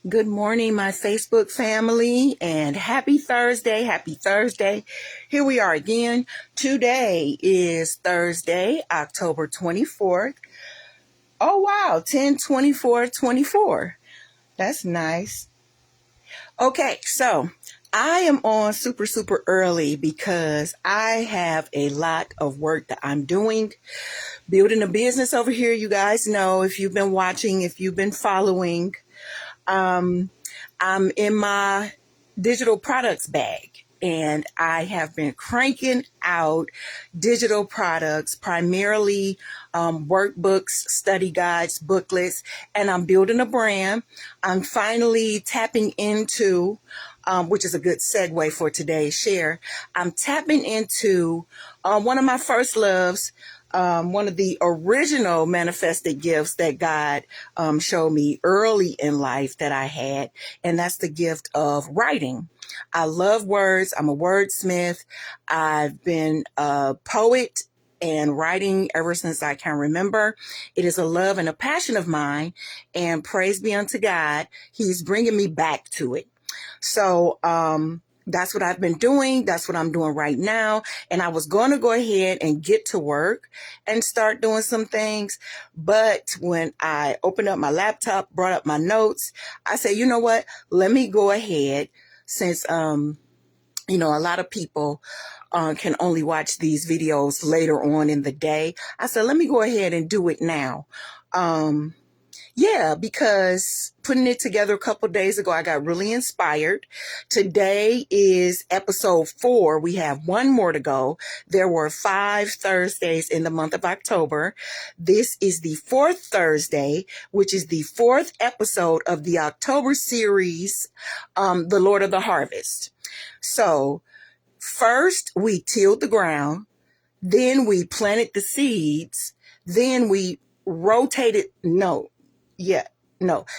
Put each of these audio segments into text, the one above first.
Good morning, my Facebook family, and happy Thursday. Happy Thursday. Here we are again. Today is Thursday, October 24th. Oh, wow. 10/24/24. That's nice. Okay, so I am on super early because I have a lot of work that I'm doing. Building a business over here, you guys know, if you've been watching, if you've been following. I'm in my digital products bag, and I have been cranking out digital products, primarily workbooks, study guides, booklets, and I'm building a brand. I'm finally tapping into, which is a good segue for today's share. I'm tapping into one of my first loves, one of the original manifested gifts that God showed me early in life that I had, and that's the gift of writing. I love words. I'm a wordsmith. I've been a poet and writing ever since I can remember. It is a love and a passion of mine, and praise be unto God, He's bringing me back to it. So, that's what I've been doing. That's what I'm doing right now. And I was going to go ahead and get to work and start doing some things. But when I opened up my laptop, brought up my notes, I said, you know what? Let me go ahead since, a lot of people can only watch these videos later on in the day. I said, let me go ahead and do it now. Yeah, because putting it together a couple of days ago, I got really inspired. Today is episode 4. We have one more to go. There were 5 Thursdays in the month of October. This is the 4th Thursday, which is the 4th episode of the October series, The Lord of the Harvest. So first we tilled the ground, then we planted the seeds, then we rotated,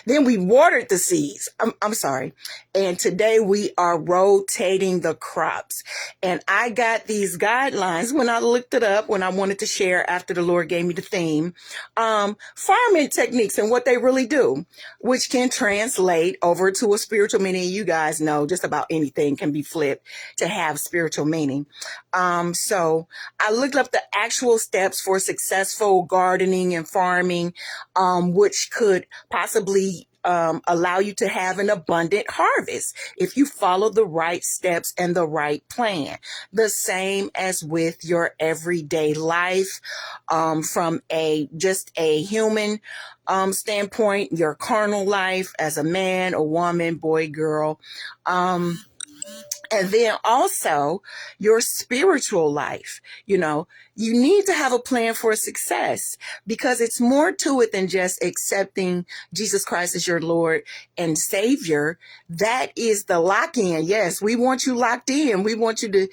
then we watered the seeds. I'm sorry. And today we are rotating the crops. And I got these guidelines when I looked it up, when I wanted to share after the Lord gave me the theme, farming techniques and what they really do, which can translate over to a spiritual meaning. You guys know just about anything can be flipped to have spiritual meaning. So I looked up the actual steps for successful gardening and farming, which could possibly allow you to have an abundant harvest if you follow the right steps and the right plan. The same as with your everyday life, from just a human standpoint, your carnal life as a man, a woman, boy, girl. And then also your spiritual life. You need to have a plan for success, because it's more to it than just accepting Jesus Christ as your Lord and Savior. That is the lock-in. Yes, we want you locked in. We want you to,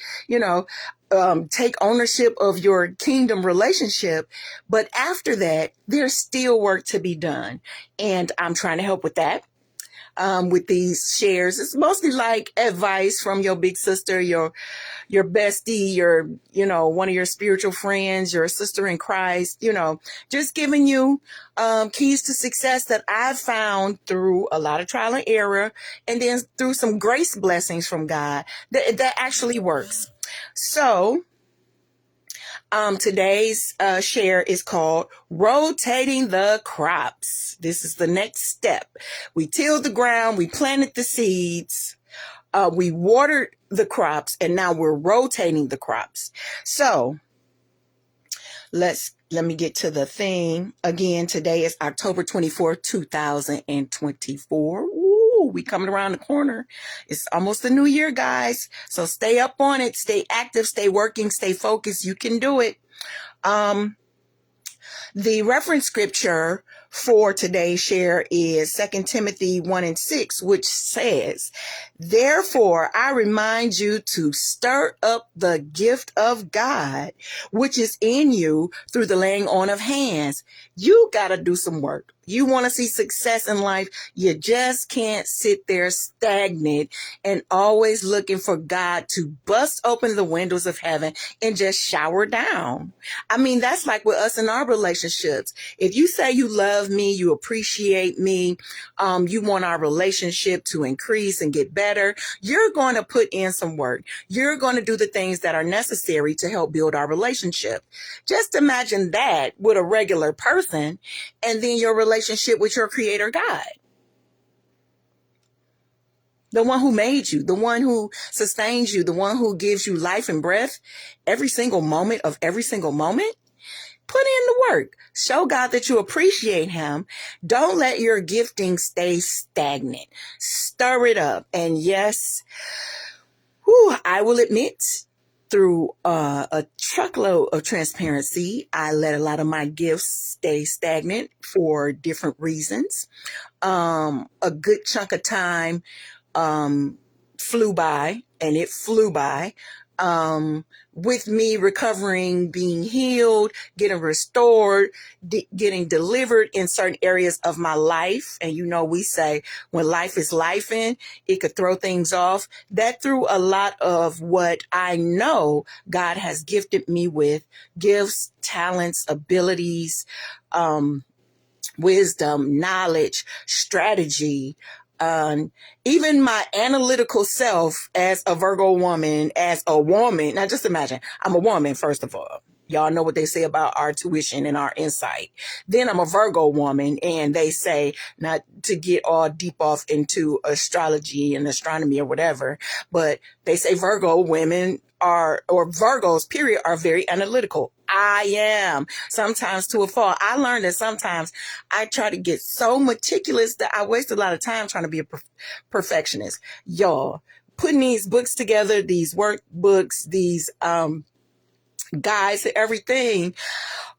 take ownership of your kingdom relationship. But after that, there's still work to be done. And I'm trying to help with that. With these shares. It's mostly like advice from your big sister, your bestie, one of your spiritual friends, your sister in Christ, just giving you keys to success that I've found through a lot of trial and error, and then through some grace blessings from God that actually works. So today's share is called Rotating the Crops. This is the next step. We tilled the ground, we planted the seeds, we watered the crops, and now we're rotating the crops. So let me get to the thing. Again, today is October 24th, 2024. We coming around the corner. It's almost the new year, guys. So stay up on it. Stay active, stay working, stay focused. You can do it. The reference scripture for today's share is 2 Timothy 1:6, which says, "Therefore, I remind you to stir up the gift of God, which is in you through the laying on of hands." You got to do some work. You want to see success in life. You just can't sit there stagnant and always looking for God to bust open the windows of heaven and just shower down. I mean, that's like with us in our relationships. If you say you love love me, you appreciate me, you want our relationship to increase and get better, you're going to put in some work. You're going to do the things that are necessary to help build our relationship. Just imagine that with a regular person, and then your relationship with your creator God. The one who made you, the one who sustains you, the one who gives you life and breath every single moment of every single moment. Put in the work. Show God that you appreciate him. Don't let your gifting stay stagnant. Stir it up. And yes, I will admit, through a truckload of transparency, I let a lot of my gifts stay stagnant for different reasons. A good chunk of time flew by, and it flew by, with me recovering, being healed, getting restored, getting delivered in certain areas of my life. And we say when life is lifing, it could throw things off. That threw a lot of what I know God has gifted me with, gifts, talents, abilities, wisdom, knowledge, strategy, even my analytical self as a Virgo woman, as a woman. Now just imagine, I'm a woman, first of all. Y'all know what they say about our tuition and our insight. Then I'm a Virgo woman, and they say, not to get all deep off into astrology and astronomy or whatever, but they say Virgo women or Virgos, period, are very analytical. I am, sometimes to a fault. I learned that sometimes I try to get so meticulous that I waste a lot of time trying to be a perfectionist. Y'all, putting these books together, these workbooks, these guides and everything.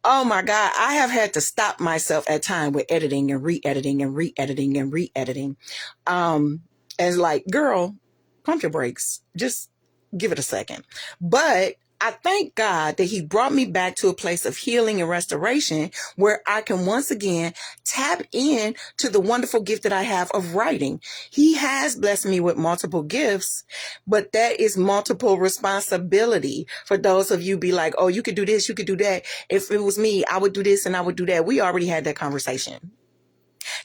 Oh my God, I have had to stop myself at time with editing and re-editing and re-editing and re-editing. As like, girl, pump your brakes. Just give it a second. But I thank God that he brought me back to a place of healing and restoration where I can once again tap in to the wonderful gift that I have of writing. He has blessed me with multiple gifts, but that is multiple responsibility. For those of you be like, oh, you could do this, you could do that. If it was me, I would do this and I would do that. We already had that conversation.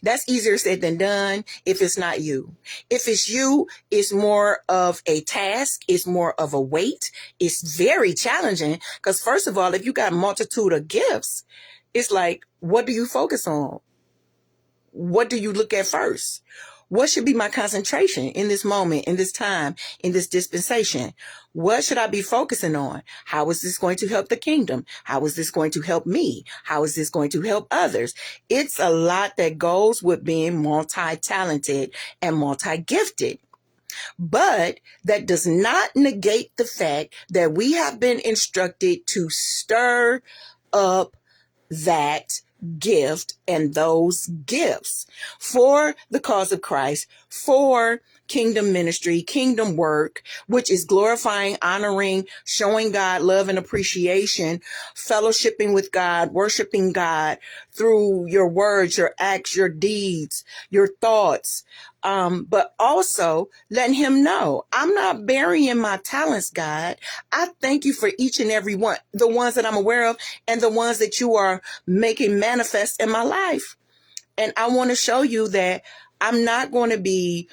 That's easier said than done if it's not you. If it's you, it's more of a task. It's more of a weight. It's very challenging because first of all, if you got a multitude of gifts, it's like, what do you focus on? What do you look at first? What should be my concentration in this moment, in this time, in this dispensation? What should I be focusing on? How is this going to help the kingdom? How is this going to help me? How is this going to help others? It's a lot that goes with being multi-talented and multi-gifted. But that does not negate the fact that we have been instructed to stir up that gift and those gifts for the cause of Christ, for kingdom ministry, kingdom work, which is glorifying, honoring, showing God love and appreciation, fellowshipping with God, worshiping God through your words, your acts, your deeds, your thoughts. But also letting him know I'm not burying my talents, God. I thank you for each and every one, the ones that I'm aware of and the ones that you are making manifest in my life. And I want to show you that I'm not going to be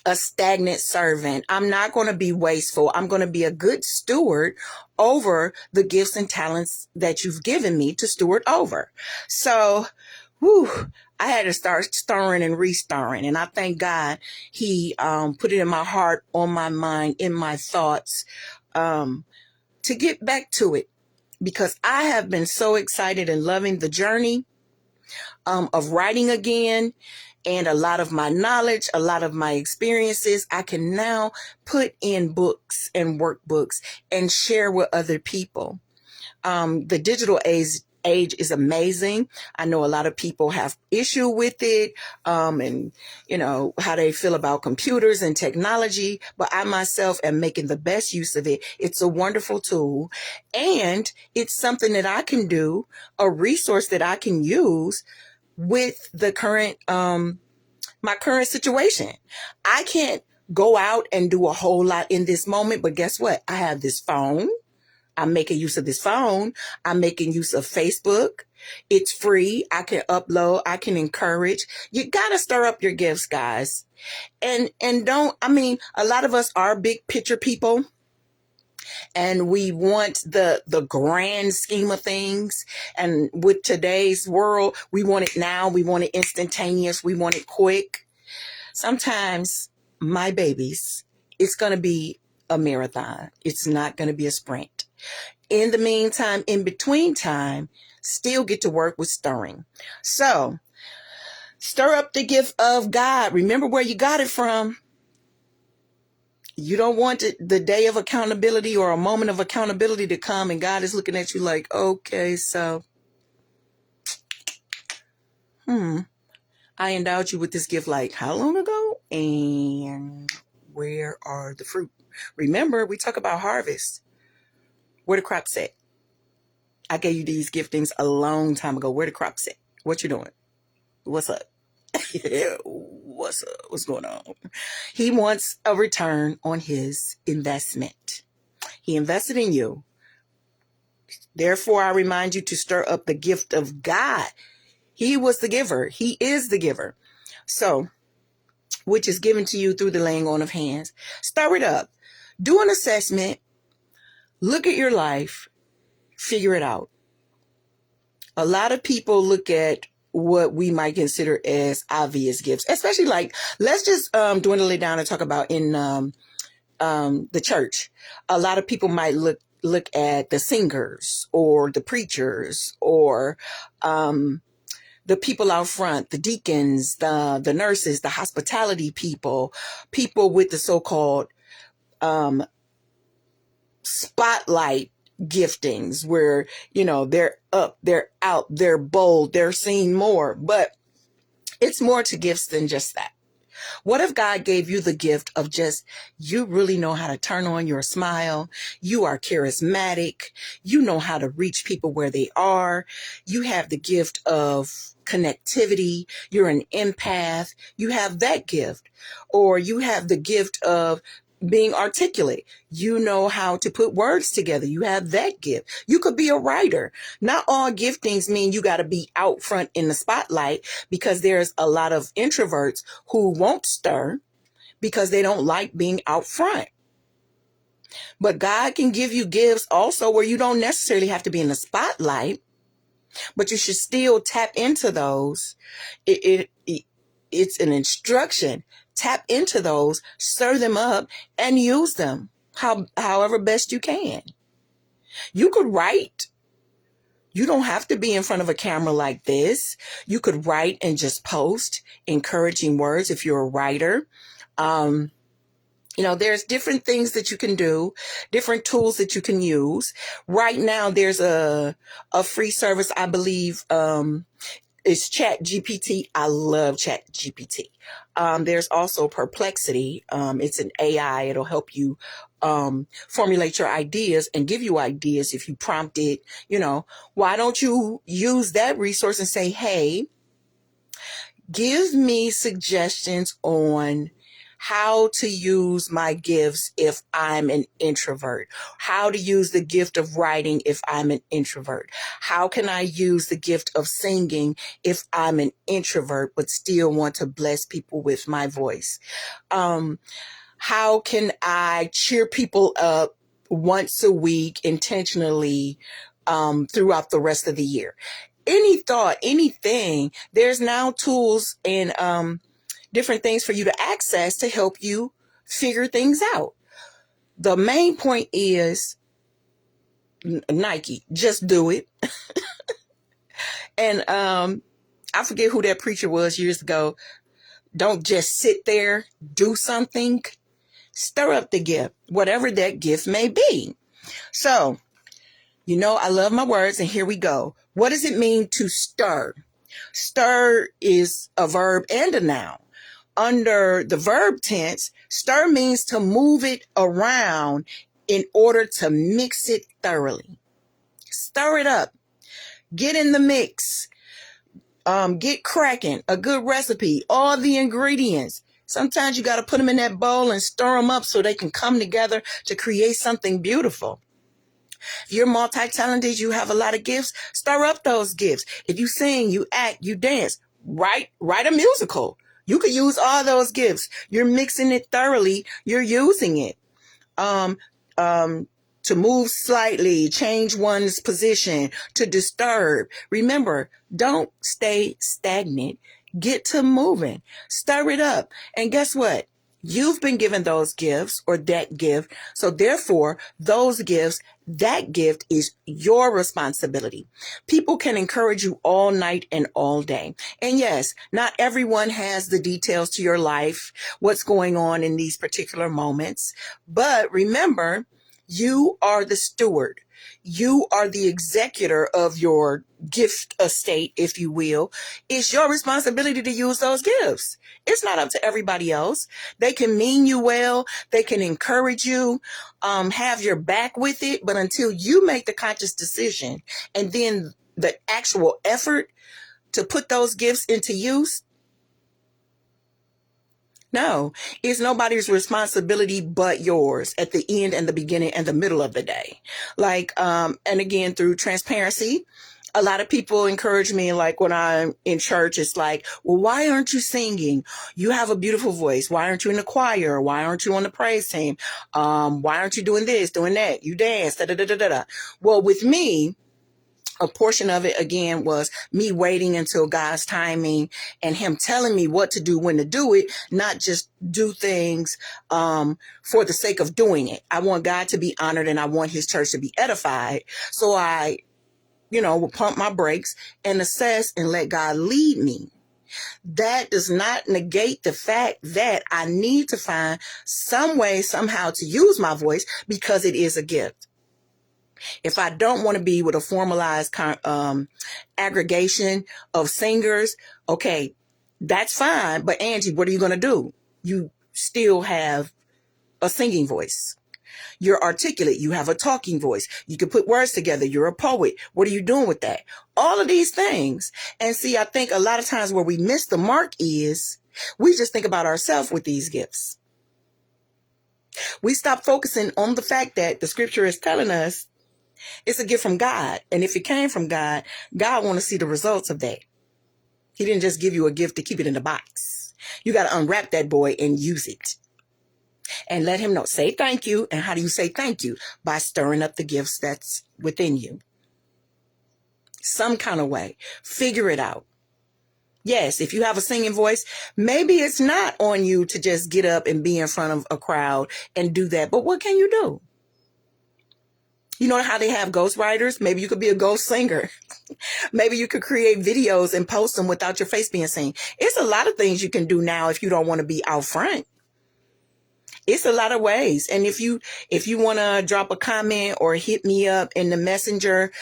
a stagnant servant. I'm not going to be wasteful. I'm going to be a good steward over the gifts and talents that you've given me to steward over. So, I had to start stirring and restirring. And I thank God he put it in my heart, on my mind, in my thoughts to get back to it. Because I have been so excited and loving the journey of writing again. And a lot of my knowledge, a lot of my experiences, I can now put in books and workbooks and share with other people. The digital age is amazing. I know a lot of people have issue with it, and how they feel about computers and technology, but I myself am making the best use of it. It's a wonderful tool, and it's something that I can do, a resource that I can use with the current, my current situation. I can't go out and do a whole lot in this moment, but guess what? I have this phone. I'm making use of this phone. I'm making use of Facebook. It's free. I can upload. I can encourage. You got to stir up your gifts, guys. And don't, I mean, a lot of us are big picture people, and we want the grand scheme of things. And with today's world, we want it now. We want it instantaneous. We want it quick. Sometimes, my babies, it's going to be a marathon. It's not going to be a sprint. In the meantime, in between time, still get to work with stirring. So, stir up the gift of God. Remember where you got it from. You don't want the day of accountability or a moment of accountability to come and God is looking at you like, okay, so, I endowed you with this gift like how long ago? And where are the fruit? Remember, we talk about harvest. Where the crops at? I gave you these giftings a long time ago. Where the crops at? What you doing? What's up? What's up? What's going on? He wants a return on his investment. He invested in you. Therefore, I remind you to stir up the gift of God. He was the giver. He is the giver. So, which is given to you through the laying on of hands. Stir it up. Do an assessment. Look at your life. Figure it out. A lot of people look at what we might consider as obvious gifts, especially like, let's just dwindle it down and talk about in the church. A lot of people might look at the singers or the preachers or the people out front, the deacons, the nurses, the hospitality people with the so-called spotlight giftings where, they're up, they're out, they're bold, they're seen more. But it's more to gifts than just that. What if God gave you the gift of just, you really know how to turn on your smile. You are charismatic. You know how to reach people where they are. You have the gift of connectivity. You're an empath. You have that gift. Or you have the gift of being articulate. You know how to put words together. You have that gift. You could be a writer. Not all giftings mean you got to be out front in the spotlight, because there's a lot of introverts who won't stir because they don't like being out front. But God can give you gifts also where you don't necessarily have to be in the spotlight, but you should still tap into those. It's an instruction. Tap into those, stir them up, and use them however best you can. You could write. You don't have to be in front of a camera like this. You could write and just post encouraging words if you're a writer. There's different things that you can do, different tools that you can use. Right now, there's a free service, I believe, it's Chat GPT. I love Chat GPT. There's also Perplexity. It's an AI. It'll help you formulate your ideas and give you ideas if you prompt it. Why don't you use that resource and say, hey, give me suggestions on how to use my gifts if I'm an introvert, how to use the gift of writing if I'm an introvert, how can I use the gift of singing if I'm an introvert but still want to bless people with my voice, how can I cheer people up once a week intentionally throughout the rest of the year. Any thought, anything, there's now tools and different things for you to access to help you figure things out. The main point is Nike, just do it. And I forget who that preacher was years ago. Don't just sit there, do something. Stir up the gift, whatever that gift may be. So, I love my words, and here we go. What does it mean to stir? Stir is a verb and a noun. Under the verb tense, stir means to move it around in order to mix it thoroughly. Stir it up. Get in the mix. Get cracking. A good recipe. All the ingredients. Sometimes you got to put them in that bowl and stir them up so they can come together to create something beautiful. If you're multi-talented, you have a lot of gifts, stir up those gifts. If you sing, you act, you dance, write a musical. You could use all those gifts. You're mixing it thoroughly. You're using it. Um, to move slightly, change one's position, to disturb. Remember, don't stay stagnant. Get to moving. Stir it up. And guess what? You've been given those gifts or that gift. So therefore, those gifts, that gift is your responsibility. People can encourage you all night and all day. And yes, not everyone has the details to your life, what's going on in these particular moments. But remember, you are the steward. You are the executor of your gift estate, if you will. It's your responsibility to use those gifts. It's not up to everybody else. They can mean you well. They can encourage you, have your back with it. But until you make the conscious decision and then the actual effort to put those gifts into use, no, it's nobody's responsibility but yours at the end and the beginning and the middle of the day. Like, and again, through transparency, a lot of people encourage me, like when I'm in church, it's like, well, why aren't you singing? You have a beautiful voice. Why aren't you in the choir? Why aren't you on the praise team? Why aren't you doing this, doing that? You dance, da da da da da. Well, with me, a portion of it, again, was me waiting until God's timing and him telling me what to do, when to do it, not just do things for the sake of doing it. I want God to be honored and I want his church to be edified. So I, will pump my brakes and assess and let God lead me. That does not negate the fact that I need to find some way, somehow to use my voice because it is a gift. If I don't want to be with a formalized aggregation of singers, okay, that's fine. But Angie, what are you going to do? You still have a singing voice. You're articulate. You have a talking voice. You can put words together. You're a poet. What are you doing with that? All of these things. And see, I think a lot of times where we miss the mark is we just think about ourselves with these gifts. We stop focusing on the fact that the scripture is telling us it's a gift from God. And if it came from God, God wants to see the results of that. He didn't just give you a gift to keep it in the box. You got to unwrap that boy and use it. And let him know. Say thank you. And how do you say thank you? By stirring up the gifts that's within you. Some kind of way. Figure it out. Yes, if you have a singing voice, maybe it's not on you to just get up and be in front of a crowd and do that. But what can you do? You know how they have ghostwriters? Maybe you could be a ghost singer. Maybe you could create videos and post them without your face being seen. It's a lot of things you can do now if you don't want to be out front. It's a lot of ways. And if you want to drop a comment or hit me up in the messenger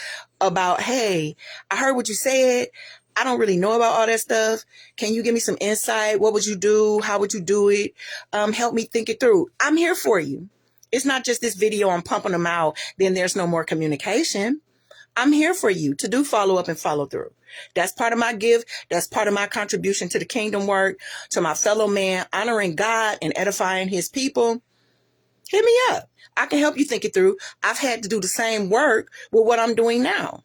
about, hey, I heard what you said. I don't really know about all that stuff. Can you give me some insight? What would you do? How would you do it? Help me think it through. I'm here for you. It's not just this video, I'm pumping them out, then there's no more communication. I'm here for you to do follow up and follow through. That's part of my gift. That's part of my contribution to the kingdom work, to my fellow man, honoring God and edifying his people. Hit me up. I can help you think it through. I've had to do the same work with what I'm doing now.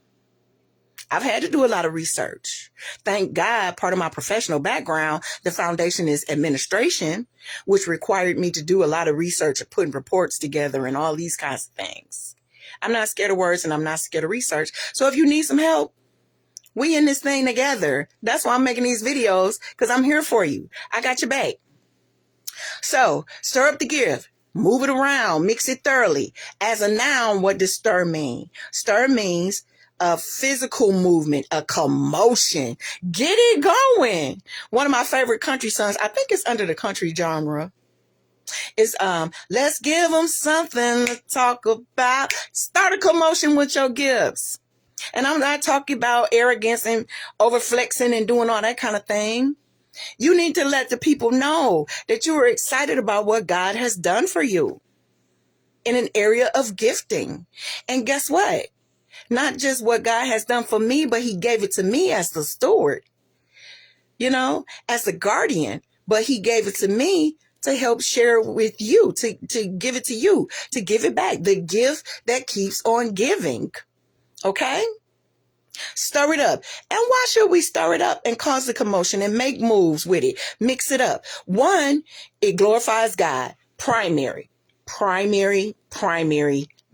I've had to do a lot of research. Thank God, part of my professional background, the foundation is administration, which required me to do a lot of research and putting reports together and all these kinds of things. I'm not scared of words and I'm not scared of research. So if you need some help, we in this thing together. That's why I'm making these videos, because I'm here for you. I got your back. So stir up the gift. Move it around. Mix it thoroughly. As a noun, what does stir mean? Stir means a physical movement, a commotion. Get it going. One of my favorite country songs, I think it's under the country genre, is let's give them something to talk about. Start a commotion with your gifts. And I'm not talking about arrogance and over flexing and doing all that kind of thing. You need to let the people know that you are excited about what God has done for you in an area of gifting. And guess what? Not just what God has done for me, but he gave it to me as the steward, as the guardian. But he gave it to me to help share with you, to give it to you, to give it back. The gift that keeps on giving. Okay? Stir it up. And why should we stir it up and cause a commotion and make moves with it? Mix it up. One, it glorifies God. Primary.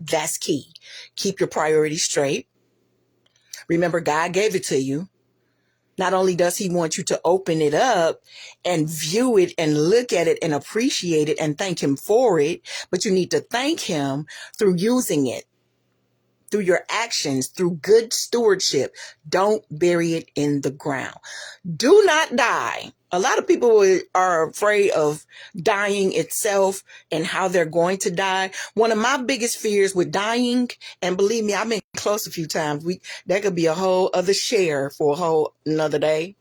That's key. Keep your priorities straight. Remember, God gave it to you. Not only does he want you to open it up and view it and look at it and appreciate it and thank him for it, but you need to thank him through using it, through your actions, through good stewardship. Don't bury it in the ground. Do not die. A lot of people are afraid of dying itself and how they're going to die. One of my biggest fears with dying, and believe me, I've been close a few times. That could be a whole other share for a whole another day.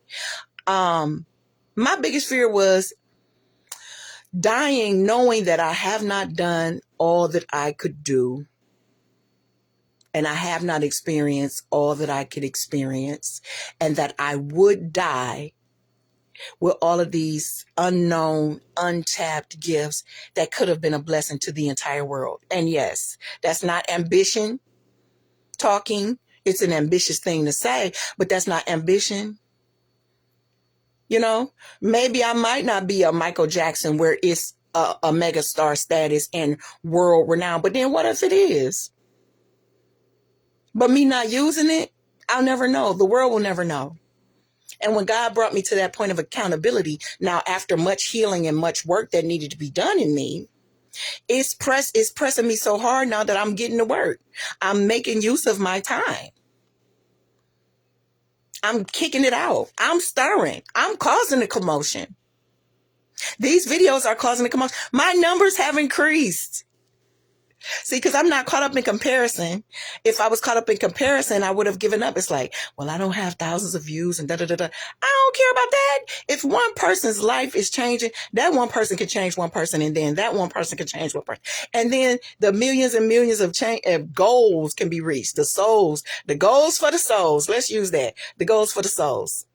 My biggest fear was dying knowing that I have not done all that I could do. And I have not experienced all that I could experience, and that I would die with all of these unknown, untapped gifts that could have been a blessing to the entire world. And yes, that's not ambition talking. It's an ambitious thing to say, but that's not ambition. You know, maybe I might not be a Michael Jackson where it's a mega star status and world renowned, but then what if it is? But me not using it, I'll never know. The world will never know. And when God brought me to that point of accountability, now after much healing and much work that needed to be done in me, it's pressing me so hard now that I'm getting to work. I'm making use of my time. I'm kicking it out. I'm stirring. I'm causing a commotion. These videos are causing a commotion. My numbers have increased. See, because I'm not caught up in comparison. If I was caught up in comparison, I would have given up. It's like, well, I don't have thousands of views and da-da-da-da. I don't care about that. If one person's life is changing, that one person can change one person, and then that one person can change one person. And then the millions and millions of goals can be reached. The goals for the souls. Let's use that. The goals for the souls.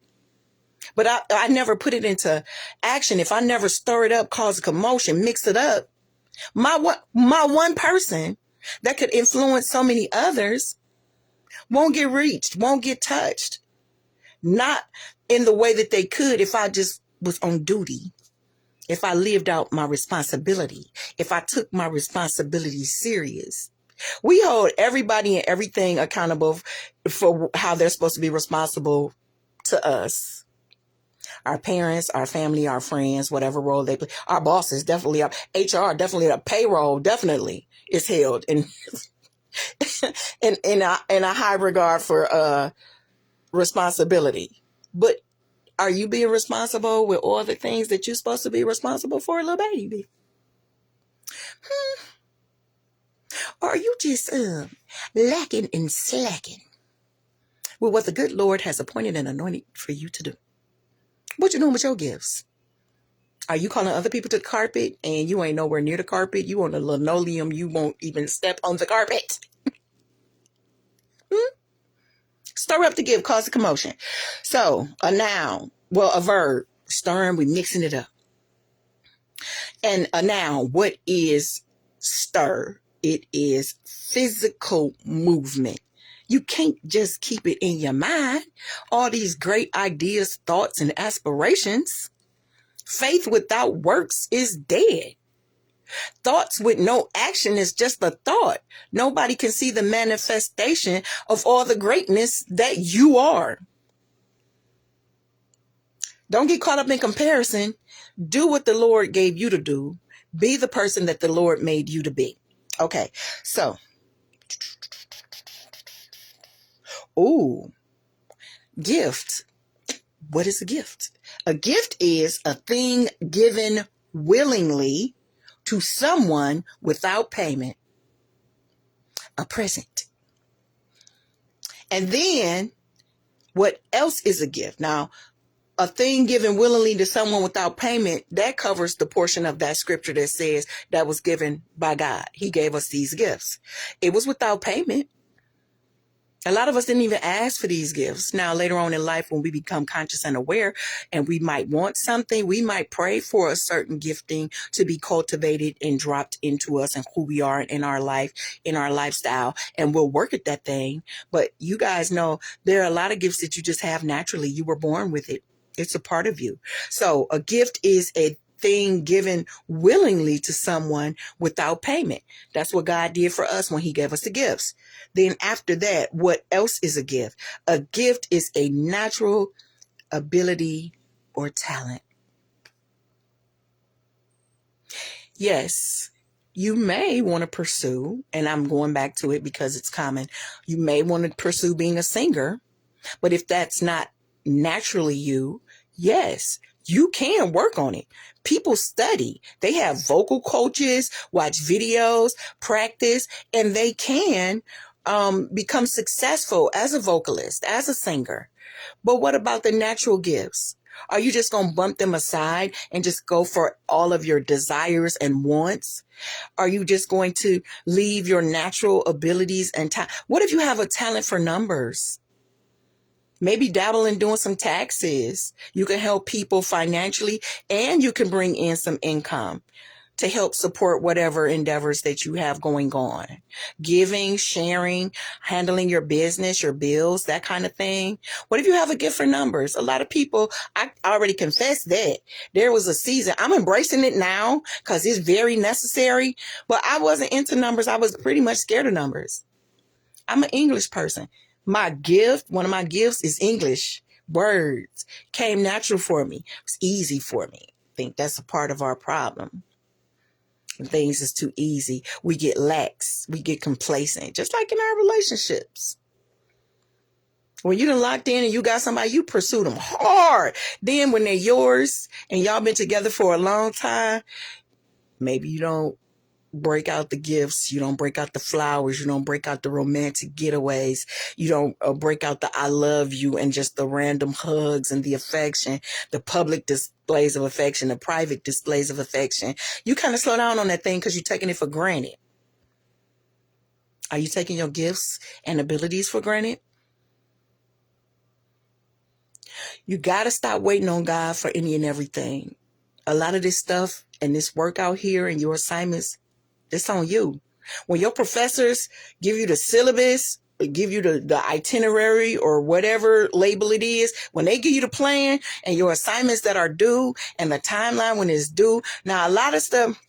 But I never put it into action. If I never stir it up, cause a commotion, mix it up, my one person that could influence so many others won't get reached, won't get touched. Not in the way that they could if I just was on duty, if I lived out my responsibility, if I took my responsibility serious. We hold everybody and everything accountable for how they're supposed to be responsible to us. Our parents, our family, our friends, whatever role they play. Our bosses, definitely. Our HR, definitely. Our payroll, definitely is held in in a high regard for responsibility. But are you being responsible with all the things that you're supposed to be responsible for, little baby? Or are you just lacking and slacking with what the good Lord has appointed and anointed for you to do? What you doing with your gifts? Are you calling other people to the carpet and you ain't nowhere near the carpet? You on the linoleum, you won't even step on the carpet. Stir up the gift, cause a commotion. So, a noun, a verb, stirring, we mixing it up. And a noun, what is stir? It is physical movement. You can't just keep it in your mind. All these great ideas, thoughts, and aspirations. Faith without works is dead. Thoughts with no action is just a thought. Nobody can see the manifestation of all the greatness that you are. Don't get caught up in comparison. Do what the Lord gave you to do. Be the person that the Lord made you to be. Okay, so. Gift. What is a gift? A gift is a thing given willingly to someone without payment. A present. And then, what else is a gift? Now, a thing given willingly to someone without payment, that covers the portion of that scripture that says that was given by God. He gave us these gifts. It was without payment. A lot of us didn't even ask for these gifts. Now, later on in life, when we become conscious and aware and we might want something, we might pray for a certain gifting to be cultivated and dropped into us and who we are in our life, in our lifestyle, and we'll work at that thing. But you guys know there are a lot of gifts that you just have naturally. You were born with it. It's a part of you. So a gift is a thing given willingly to someone without payment. That's what God did for us when he gave us the gifts. Then after that, what else is a gift? A gift is a natural ability or talent. Yes, you may want to pursue, and I'm going back to it because it's common. You may want to pursue being a singer, but if that's not naturally you, yes, you can work on it. People study. They have vocal coaches, watch videos, practice, and they can become successful as a vocalist, as a singer. But what about the natural gifts? Are you just going to bump them aside and just go for all of your desires and wants? Are you just going to leave your natural abilities and time? What if you have a talent for numbers? Maybe dabble in doing some taxes. You can help people financially and you can bring in some income to help support whatever endeavors that you have going on. Giving, sharing, handling your business, your bills, that kind of thing. What if you have a gift for numbers? A lot of people, I already confessed that. There was a season. I'm embracing it now because it's very necessary, but I wasn't into numbers. I was pretty much scared of numbers. I'm an English person. My gift, one of my gifts is English. Words came natural for me. It's easy for me. I think that's a part of our problem. When things is too easy, we get lax, we get complacent, just like in our relationships. When you done locked in and you got somebody, you pursue them hard. Then when they're yours and y'all been together for a long time, maybe you don't break out the gifts. You don't break out the flowers. You don't break out the romantic getaways. You don't break out the I love you and just the random hugs and the affection, the public displays of affection, the private displays of affection. You kind of slow down on that thing because you're taking it for granted. Are you taking your gifts and abilities for granted? You got to stop waiting on God for any and everything. A lot of this stuff and this work out here and your assignments, it's on you. When your professors give you the syllabus, give you the itinerary or whatever label it is, when they give you the plan and your assignments that are due and the timeline when it's due. Now, a lot of stuff,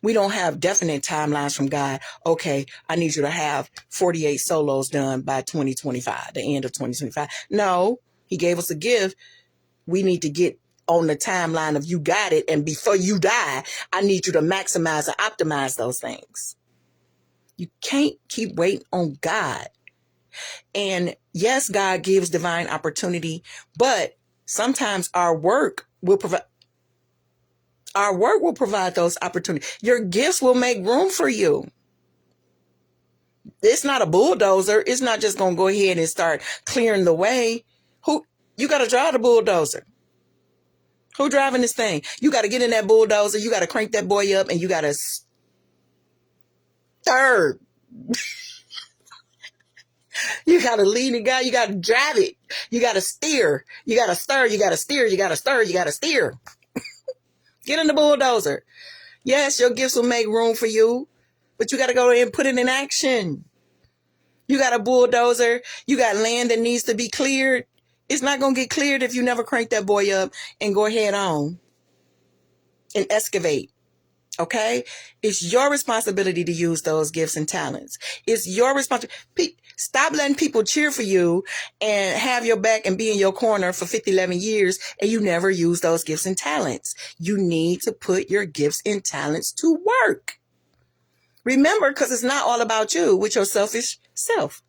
we don't have definite timelines from God. Okay, I need you to have 48 solos done by 2025, the end of 2025. No, he gave us a gift. We need to get on the timeline of you got it. And before you die, I need you to maximize and optimize those things. You can't keep waiting on God. And yes, God gives divine opportunity, but sometimes our work will provide those opportunities. Your gifts will make room for you. It's not a bulldozer. It's not just going to go ahead and start clearing the way. You got to drive the bulldozer. Who driving this thing? You got to get in that bulldozer. You got to crank that boy up and you got to stir. You got to lead the guy. You got to drive it. You got to steer. You got to stir. You got to steer. You got to stir. You got to steer. Get in the bulldozer. Yes, your gifts will make room for you, but you got to go and put it in action. You got a bulldozer. You got land that needs to be cleared. It's not going to get cleared if you never crank that boy up and go ahead on and excavate. Okay? It's your responsibility to use those gifts and talents. It's your responsibility. Stop letting people cheer for you and have your back and be in your corner for 11 years and you never use those gifts and talents. You need to put your gifts and talents to work. Remember, because it's not all about you with your selfish self.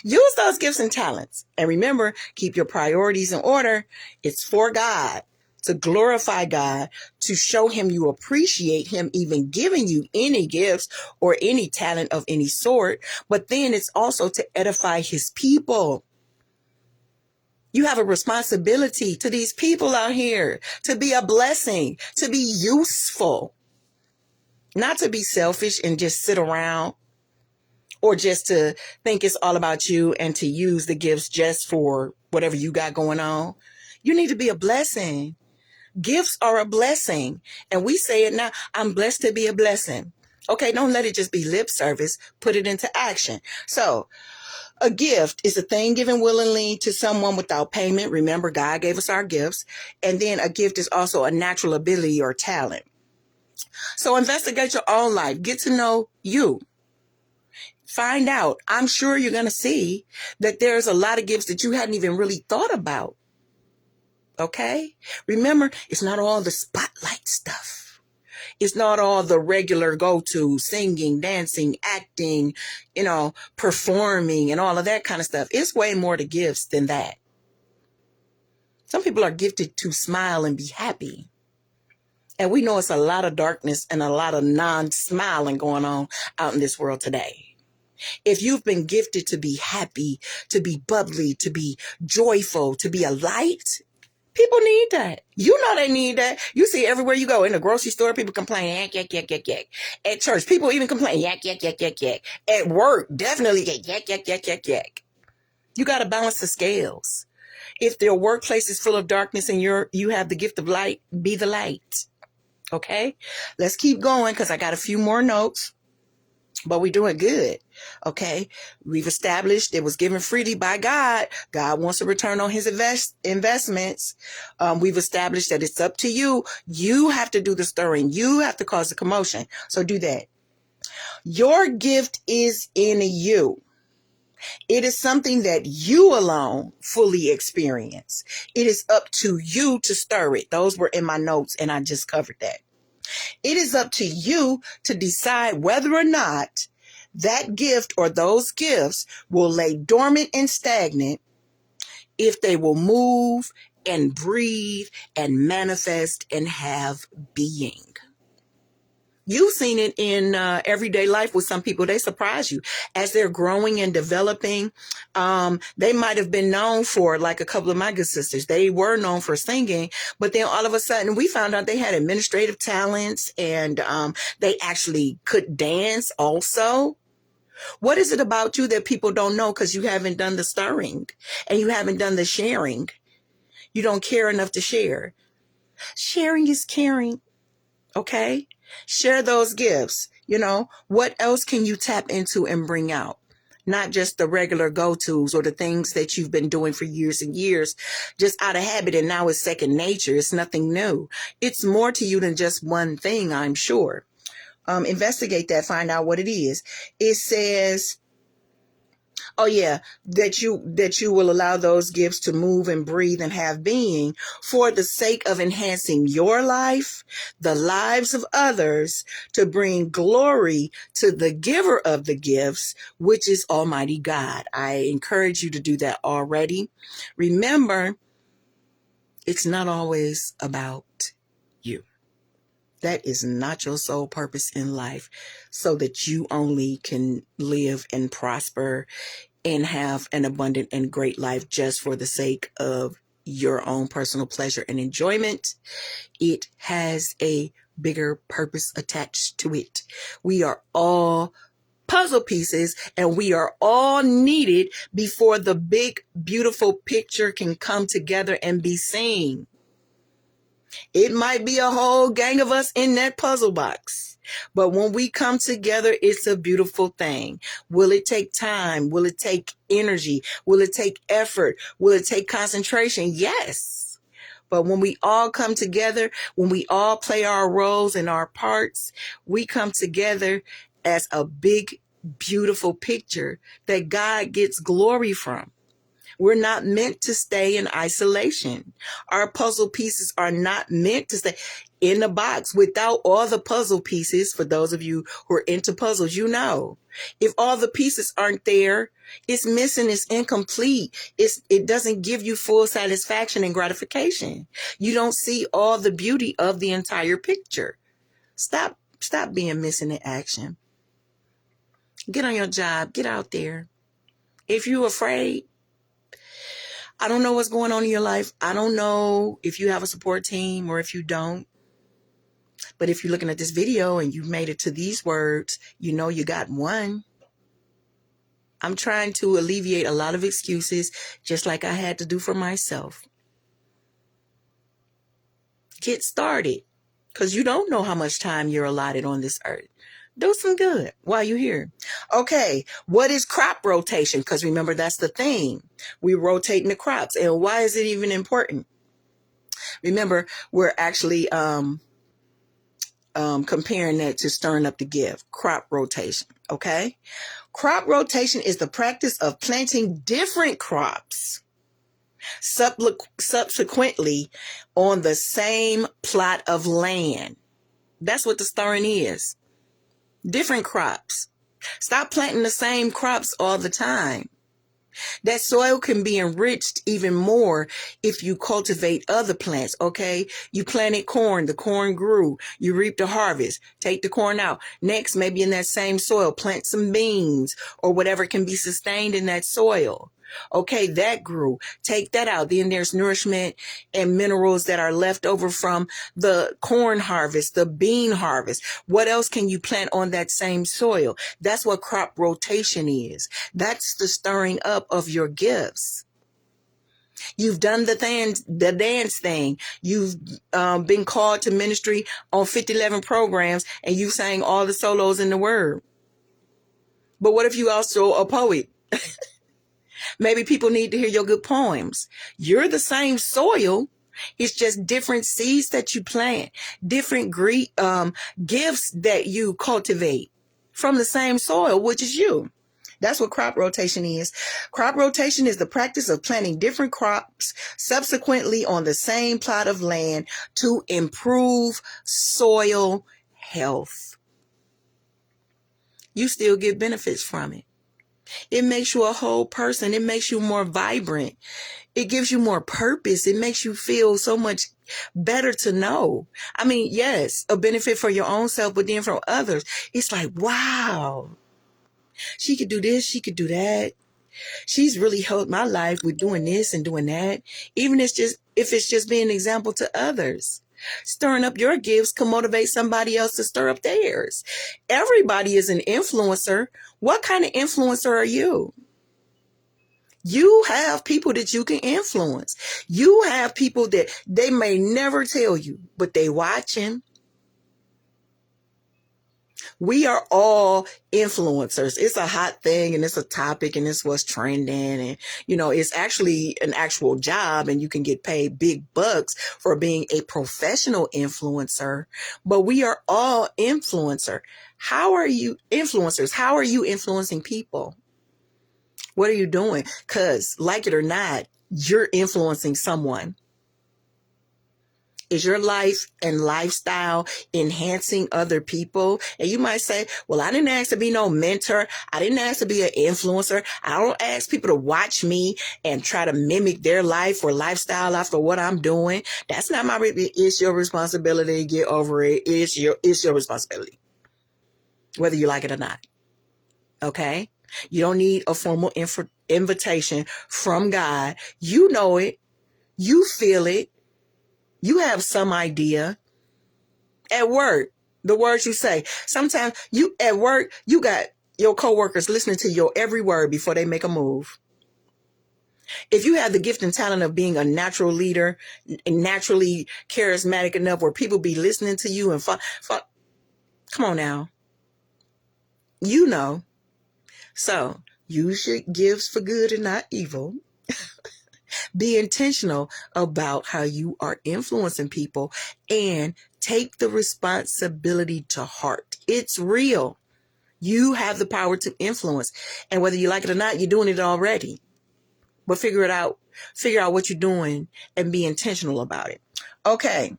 Use those gifts and talents. And remember, keep your priorities in order. It's for God, to glorify God, to show him you appreciate him even giving you any gifts or any talent of any sort. But then it's also to edify his people. You have a responsibility to these people out here to be a blessing, to be useful, not to be selfish and just sit around or just to think it's all about you and to use the gifts just for whatever you got going on. You need to be a blessing. Gifts are a blessing. And we say it now, I'm blessed to be a blessing. Okay, don't let it just be lip service. Put it into action. So a gift is a thing given willingly to someone without payment. Remember, God gave us our gifts. And then a gift is also a natural ability or talent. So investigate your own life. Get to know you. Find out. I'm sure you're going to see that there's a lot of gifts that you hadn't even really thought about. Okay? Remember, it's not all the spotlight stuff. It's not all the regular go-to singing, dancing, acting, performing and all of that kind of stuff. It's way more to gifts than that. Some people are gifted to smile and be happy. And we know it's a lot of darkness and a lot of non-smiling going on out in this world today. If you've been gifted to be happy, to be bubbly, to be joyful, to be a light, people need that. You know they need that. You see everywhere you go. In the grocery store, people complain, yak, yak, yak, yak, yak. At church, people even complain, yak, yak, yak, yak, yak. At work, definitely yak, yak, yak, yak, yak, yak. You got to balance the scales. If their workplace is full of darkness and you have the gift of light, be the light. Okay? Let's keep going because I got a few more notes. But we're doing good. Okay. We've established it was given freely by God. God wants a return on his investments. We've established that it's up to you. You have to do the stirring. You have to cause the commotion. So do that. Your gift is in you. It is something that you alone fully experience. It is up to you to stir it. Those were in my notes and I just covered that. It is up to you to decide whether or not that gift or those gifts will lay dormant and stagnant, if they will move and breathe and manifest and have being. You've seen it in everyday life with some people. They surprise you as they're growing and developing. They might have been known for, like a couple of my good sisters, they were known for singing, but then all of a sudden we found out they had administrative talents and they actually could dance also. What is it about you that people don't know because you haven't done the stirring and you haven't done the sharing? You don't care enough to share. Sharing is caring. Okay? Share those gifts. What else can you tap into and bring out? Not just the regular go-tos or the things that you've been doing for years and years, just out of habit. And now it's second nature. It's nothing new. It's more to you than just one thing, I'm sure. Investigate that, find out what it is. It says, that you will allow those gifts to move and breathe and have being for the sake of enhancing your life, the lives of others, to bring glory to the giver of the gifts, which is Almighty God. I encourage you to do that already. Remember, it's not always about you. That is not your sole purpose in life, so that you only can live and prosper and have an abundant and great life just for the sake of your own personal pleasure and enjoyment. It has a bigger purpose attached to it. We are all puzzle pieces and we are all needed before the big, beautiful picture can come together and be seen. It might be a whole gang of us in that puzzle box, but when we come together, it's a beautiful thing. Will it take time? Will it take energy? Will it take effort? Will it take concentration? Yes. But when we all come together, when we all play our roles and our parts, we come together as a big, beautiful picture that God gets glory from. We're not meant to stay in isolation. Our puzzle pieces are not meant to stay in the box. Without all the puzzle pieces, for those of you who are into puzzles, if all the pieces aren't there, it's missing, it's incomplete. It doesn't give you full satisfaction and gratification. You don't see all the beauty of the entire picture. Stop being missing in action. Get on your job. Get out there. If you're afraid, I don't know what's going on in your life. I don't know if you have a support team or if you don't. But if you're looking at this video and you've made it to these words, you got one. I'm trying to alleviate a lot of excuses, just like I had to do for myself. Get started, because you don't know how much time you're allotted on this earth. Do some good while you're here. Okay, what is crop rotation? Because remember, that's the thing. We're rotating the crops. And why is it even important? Remember, we're actually comparing that to stirring up the gift. Crop rotation, okay? Crop rotation is the practice of planting different crops subsequently on the same plot of land. That's what the stirring is. Different crops. Stop planting the same crops all the time. That soil can be enriched even more if you cultivate other plants, okay? You planted corn, the corn grew, you reap the harvest, take the corn out. Next, maybe in that same soil, plant some beans or whatever can be sustained in that soil. Okay, that grew. Take that out. Then there's nourishment and minerals that are left over from the corn harvest, the bean harvest. What else can you plant on that same soil? That's what crop rotation is. That's the stirring up of your gifts. You've done the dance thing. You've been called to ministry on 5011 programs, and you sang all the solos in the word. But what if you also a poet? Maybe people need to hear your good poems. You're the same soil. It's just different seeds that you plant, different gifts that you cultivate from the same soil, which is you. That's what crop rotation is. Crop rotation is the practice of planting different crops subsequently on the same plot of land to improve soil health. You still get benefits from it. It makes you a whole person. It makes you more vibrant. It gives you more purpose. It makes you feel so much better to know. I mean, yes, a benefit for your own self, but then from others. It's like, wow, she could do this. She could do that. She's really helped my life with doing this and doing that. Even if it's just being an example to others. Stirring up your gifts can motivate somebody else to stir up theirs. Everybody is an influencer. What kind of influencer are you? You have people that you can influence. You have people that they may never tell you, but they watching. We are all influencers. It's a hot thing and it's a topic and it's what's trending. And, it's actually an actual job and you can get paid big bucks for being a professional influencer. But we are all influencer. How are you influencers? How are you influencing people? What are you doing? Because like it or not, you're influencing someone. Is your life and lifestyle enhancing other people? And you might say, well, I didn't ask to be no mentor. I didn't ask to be an influencer. I don't ask people to watch me and try to mimic their life or lifestyle after what I'm doing. That's not my, it's your responsibility. Get over it. It's your responsibility, whether you like it or not. Okay. You don't need a formal invitation from God. You know it. You feel it. You have some idea. At work, the words you say. Sometimes you at work, you got your coworkers listening to your every word before they make a move. If you have the gift and talent of being a natural leader and naturally charismatic enough where people be listening to you and come on now. You know. So use your gifts for good and not evil. Be intentional about how you are influencing people and take the responsibility to heart. It's real. You have the power to influence. And whether you like it or not, you're doing it already. But figure out what you're doing and be intentional about it. Okay.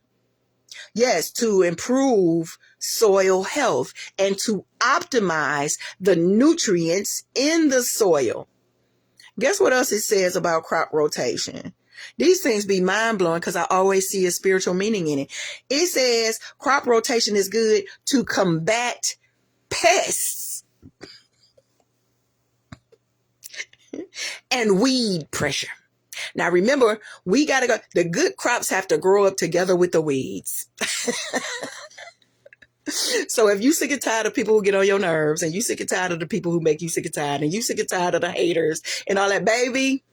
Yes, to improve soil health and to optimize the nutrients in the soil. Guess what else it says about crop rotation? These things be mind-blowing because I always see a spiritual meaning in it. It says crop rotation is good to combat pests and weed pressure. Now remember, we got to go. The good crops have to grow up together with the weeds. So if you sick and tired of people who get on your nerves, and you sick and tired of the people who make you sick and tired, and you sick and tired of the haters and all that, baby,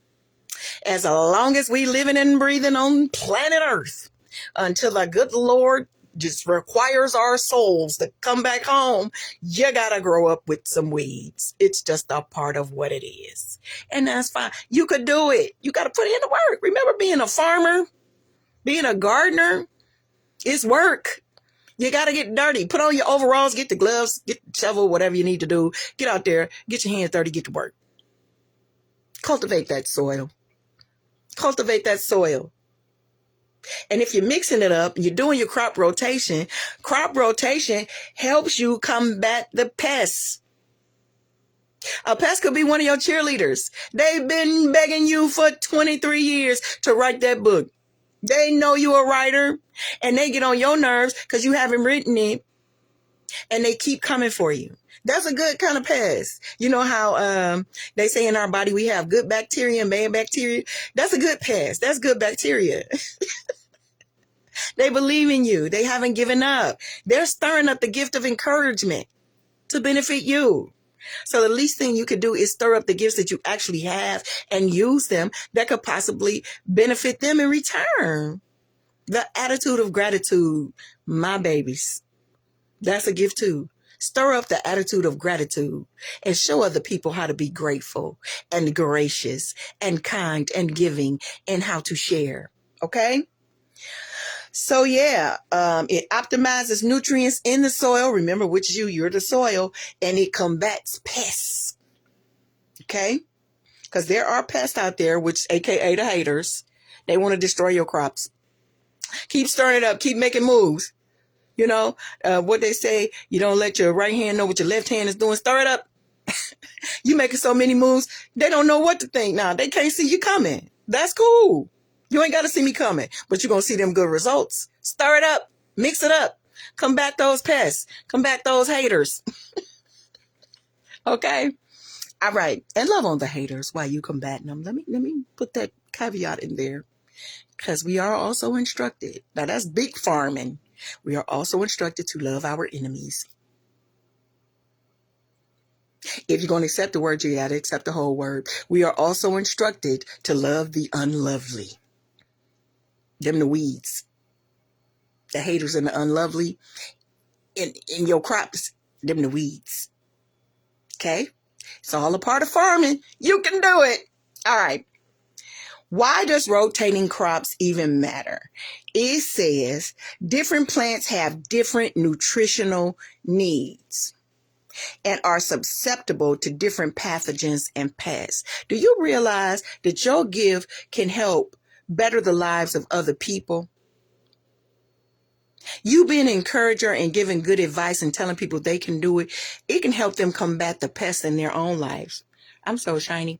as long as we living and breathing on planet Earth, until the good Lord just requires our souls to come back home, you gotta grow up with some weeds. It's just a part of what it is. And that's fine. You could do it. You gotta put in the work. Remember, being a farmer, being a gardener, it's work. You got to get dirty. Put on your overalls, get the gloves, get the shovel, whatever you need to do. Get out there, get your hands dirty, get to work. Cultivate that soil. Cultivate that soil. And if you're mixing it up, you're doing your crop rotation helps you combat the pests. A pest could be one of your cheerleaders. They've been begging you for 23 years to write that book. They know you're a writer, and they get on your nerves because you haven't written it, and they keep coming for you. That's a good kind of pest. You know how they say in our body we have good bacteria and bad bacteria? That's a good pest. That's good bacteria. They believe in you. They haven't given up. They're stirring up the gift of encouragement to benefit you. So the least thing you could do is stir up the gifts that you actually have and use them that could possibly benefit them in return. The attitude of gratitude, my babies, that's a gift too. Stir up the attitude of gratitude and show other people how to be grateful and gracious and kind and giving and how to share. Okay? So yeah, it optimizes nutrients in the soil. Remember, which is you're the soil, and it combats pests. Okay? Because there are pests out there, which AKA the haters. They want to destroy your crops. Keep stirring it up. Keep making moves. You know, what they say, you don't let your right hand know what your left hand is doing. Stir it up. You making so many moves, they don't know what to think now. They can't see you coming. That's cool. You ain't got to see me coming, but you're going to see them good results. Stir it up. Mix it up. Combat those pests. Combat those haters. Okay? All right. And love on the haters while you combating them. Let me put that caveat in there, because we are also instructed. Now, that's big farming. We are also instructed to love our enemies. If you're going to accept the word, you got to accept the whole word. We are also instructed to love the unlovely. Them the weeds. The haters and the unlovely. In your crops, them the weeds. Okay? It's all a part of farming. You can do it. All right. Why does rotating crops even matter? It says different plants have different nutritional needs and are susceptible to different pathogens and pests. Do you realize that your gift can help better the lives of other people? You being an encourager and giving good advice and telling people they can do it, it can help them combat the pests in their own lives. I'm so shiny.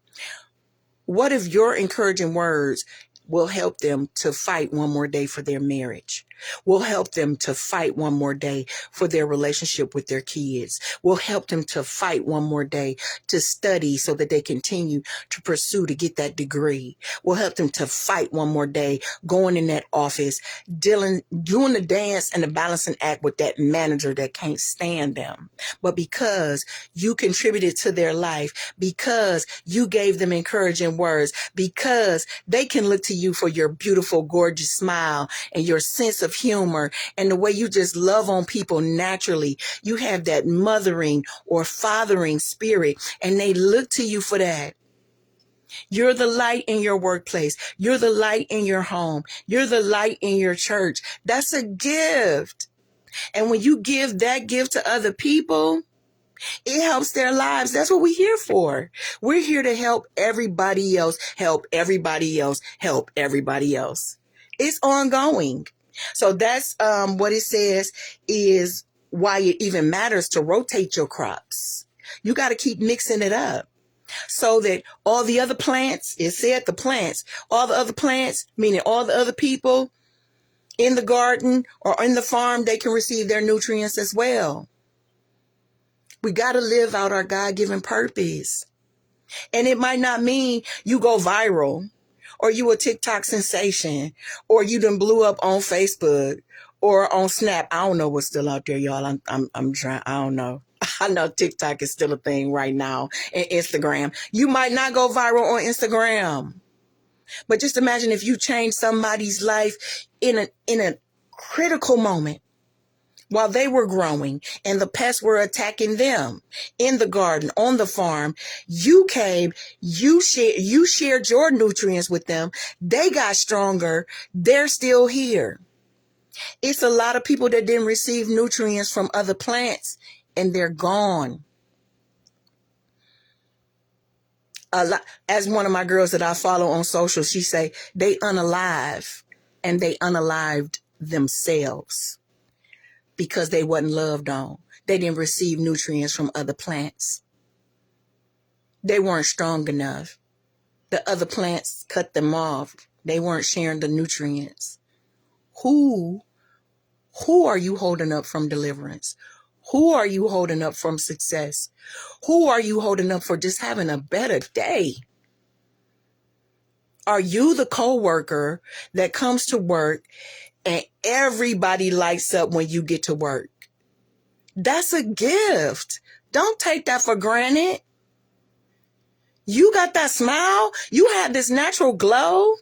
What if your encouraging words will help them to fight one more day for their marriage? Will help them to fight one more day for their relationship with their kids? Will help them to fight one more day to study so that they continue to pursue to get that degree? Will help them to fight one more day going in that office, doing the dance and the balancing act with that manager that can't stand them. But because you contributed to their life, because you gave them encouraging words, because they can look to you for your beautiful, gorgeous smile and your sense of humor and the way you just love on people naturally. You have that mothering or fathering spirit, and they look to you for that. You're the light in your workplace. You're the light in your home. You're the light in your church. That's a gift. And when you give that gift to other people, it helps their lives. That's what we're here for. We're here to help everybody else, help everybody else, help everybody else. It's ongoing. So that's what it says is why it even matters to rotate your crops. You got to keep mixing it up so that all the other plants, it said the plants, all the other plants, meaning all the other people in the garden or in the farm, they can receive their nutrients as well. We got to live out our God-given purpose. And it might not mean you go viral or you a TikTok sensation or you done blew up on Facebook or on Snap. I don't know what's still out there, y'all. I'm trying. I don't know. I know TikTok is still a thing right now, and Instagram. You might not go viral on Instagram, but just imagine if you change somebody's life in a critical moment while they were growing and the pests were attacking them in the garden, on the farm. You came, you shared your nutrients with them. They got stronger. They're still here. It's a lot of people that didn't receive nutrients from other plants and they're gone. A lot, as one of my girls that I follow on social, she say they unalive and they unalived themselves because they wasn't loved on. They didn't receive nutrients from other plants. They weren't strong enough. The other plants cut them off. They weren't sharing the nutrients. Who are you holding up from deliverance? Who are you holding up from success? Who are you holding up for just having a better day? Are you the coworker that comes to work and everybody lights up when you get to work? That's a gift. Don't take that for granted. You got that smile. You have this natural glow.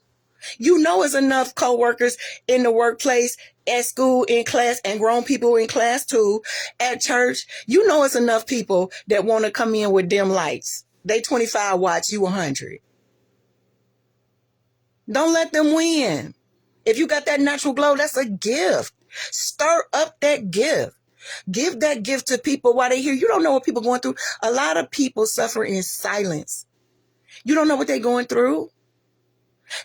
You know it's enough coworkers in the workplace, at school, in class, and grown people in class too, at church. You know it's enough people that want to come in with dim lights. They 25 watts, you 100. Don't let them win. If you got that natural glow, that's a gift. Stir up that gift. Give that gift to people while they're here. You don't know what people are going through. A lot of people suffer in silence. You don't know what they're going through.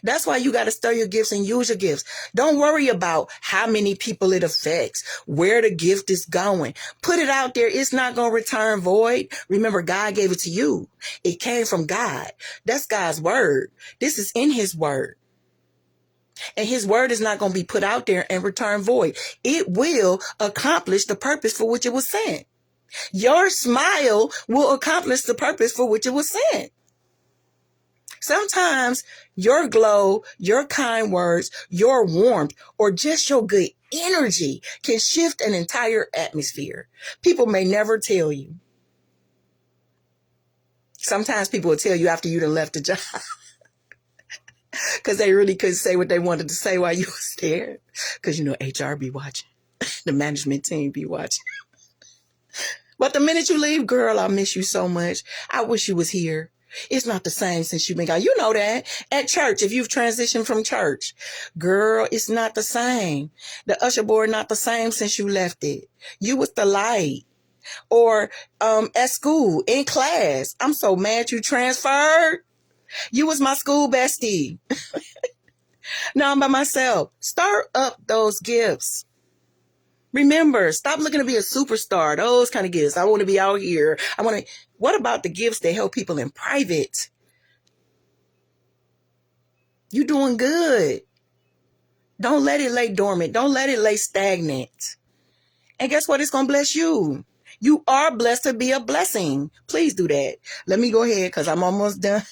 That's why you got to stir your gifts and use your gifts. Don't worry about how many people it affects, where the gift is going. Put it out there. It's not going to return void. Remember, God gave it to you. It came from God. That's God's word. This is in his word. And his word is not going to be put out there and return void. It will accomplish the purpose for which it was sent. Your smile will accomplish the purpose for which it was sent. Sometimes your glow, your kind words, your warmth, or just your good energy can shift an entire atmosphere. People may never tell you. Sometimes people will tell you after you done left the job because they really couldn't say what they wanted to say while you was there. Because, HR be watching. The management team be watching. But the minute you leave, girl, I miss you so much. I wish you was here. It's not the same since you've been gone. You know that. At church, if you've transitioned from church, girl, it's not the same. The usher board not the same since you left it. You was the light. Or at school, in class. I'm so mad you transferred. You was my school bestie. Now I'm by myself. Stir up those gifts. Remember, stop looking to be a superstar. Those kind of gifts. I want to be out here. What about the gifts that help people in private? You doing good. Don't let it lay dormant. Don't let it lay stagnant. And guess what? It's going to bless you. You are blessed to be a blessing. Please do that. Let me go ahead because I'm almost done.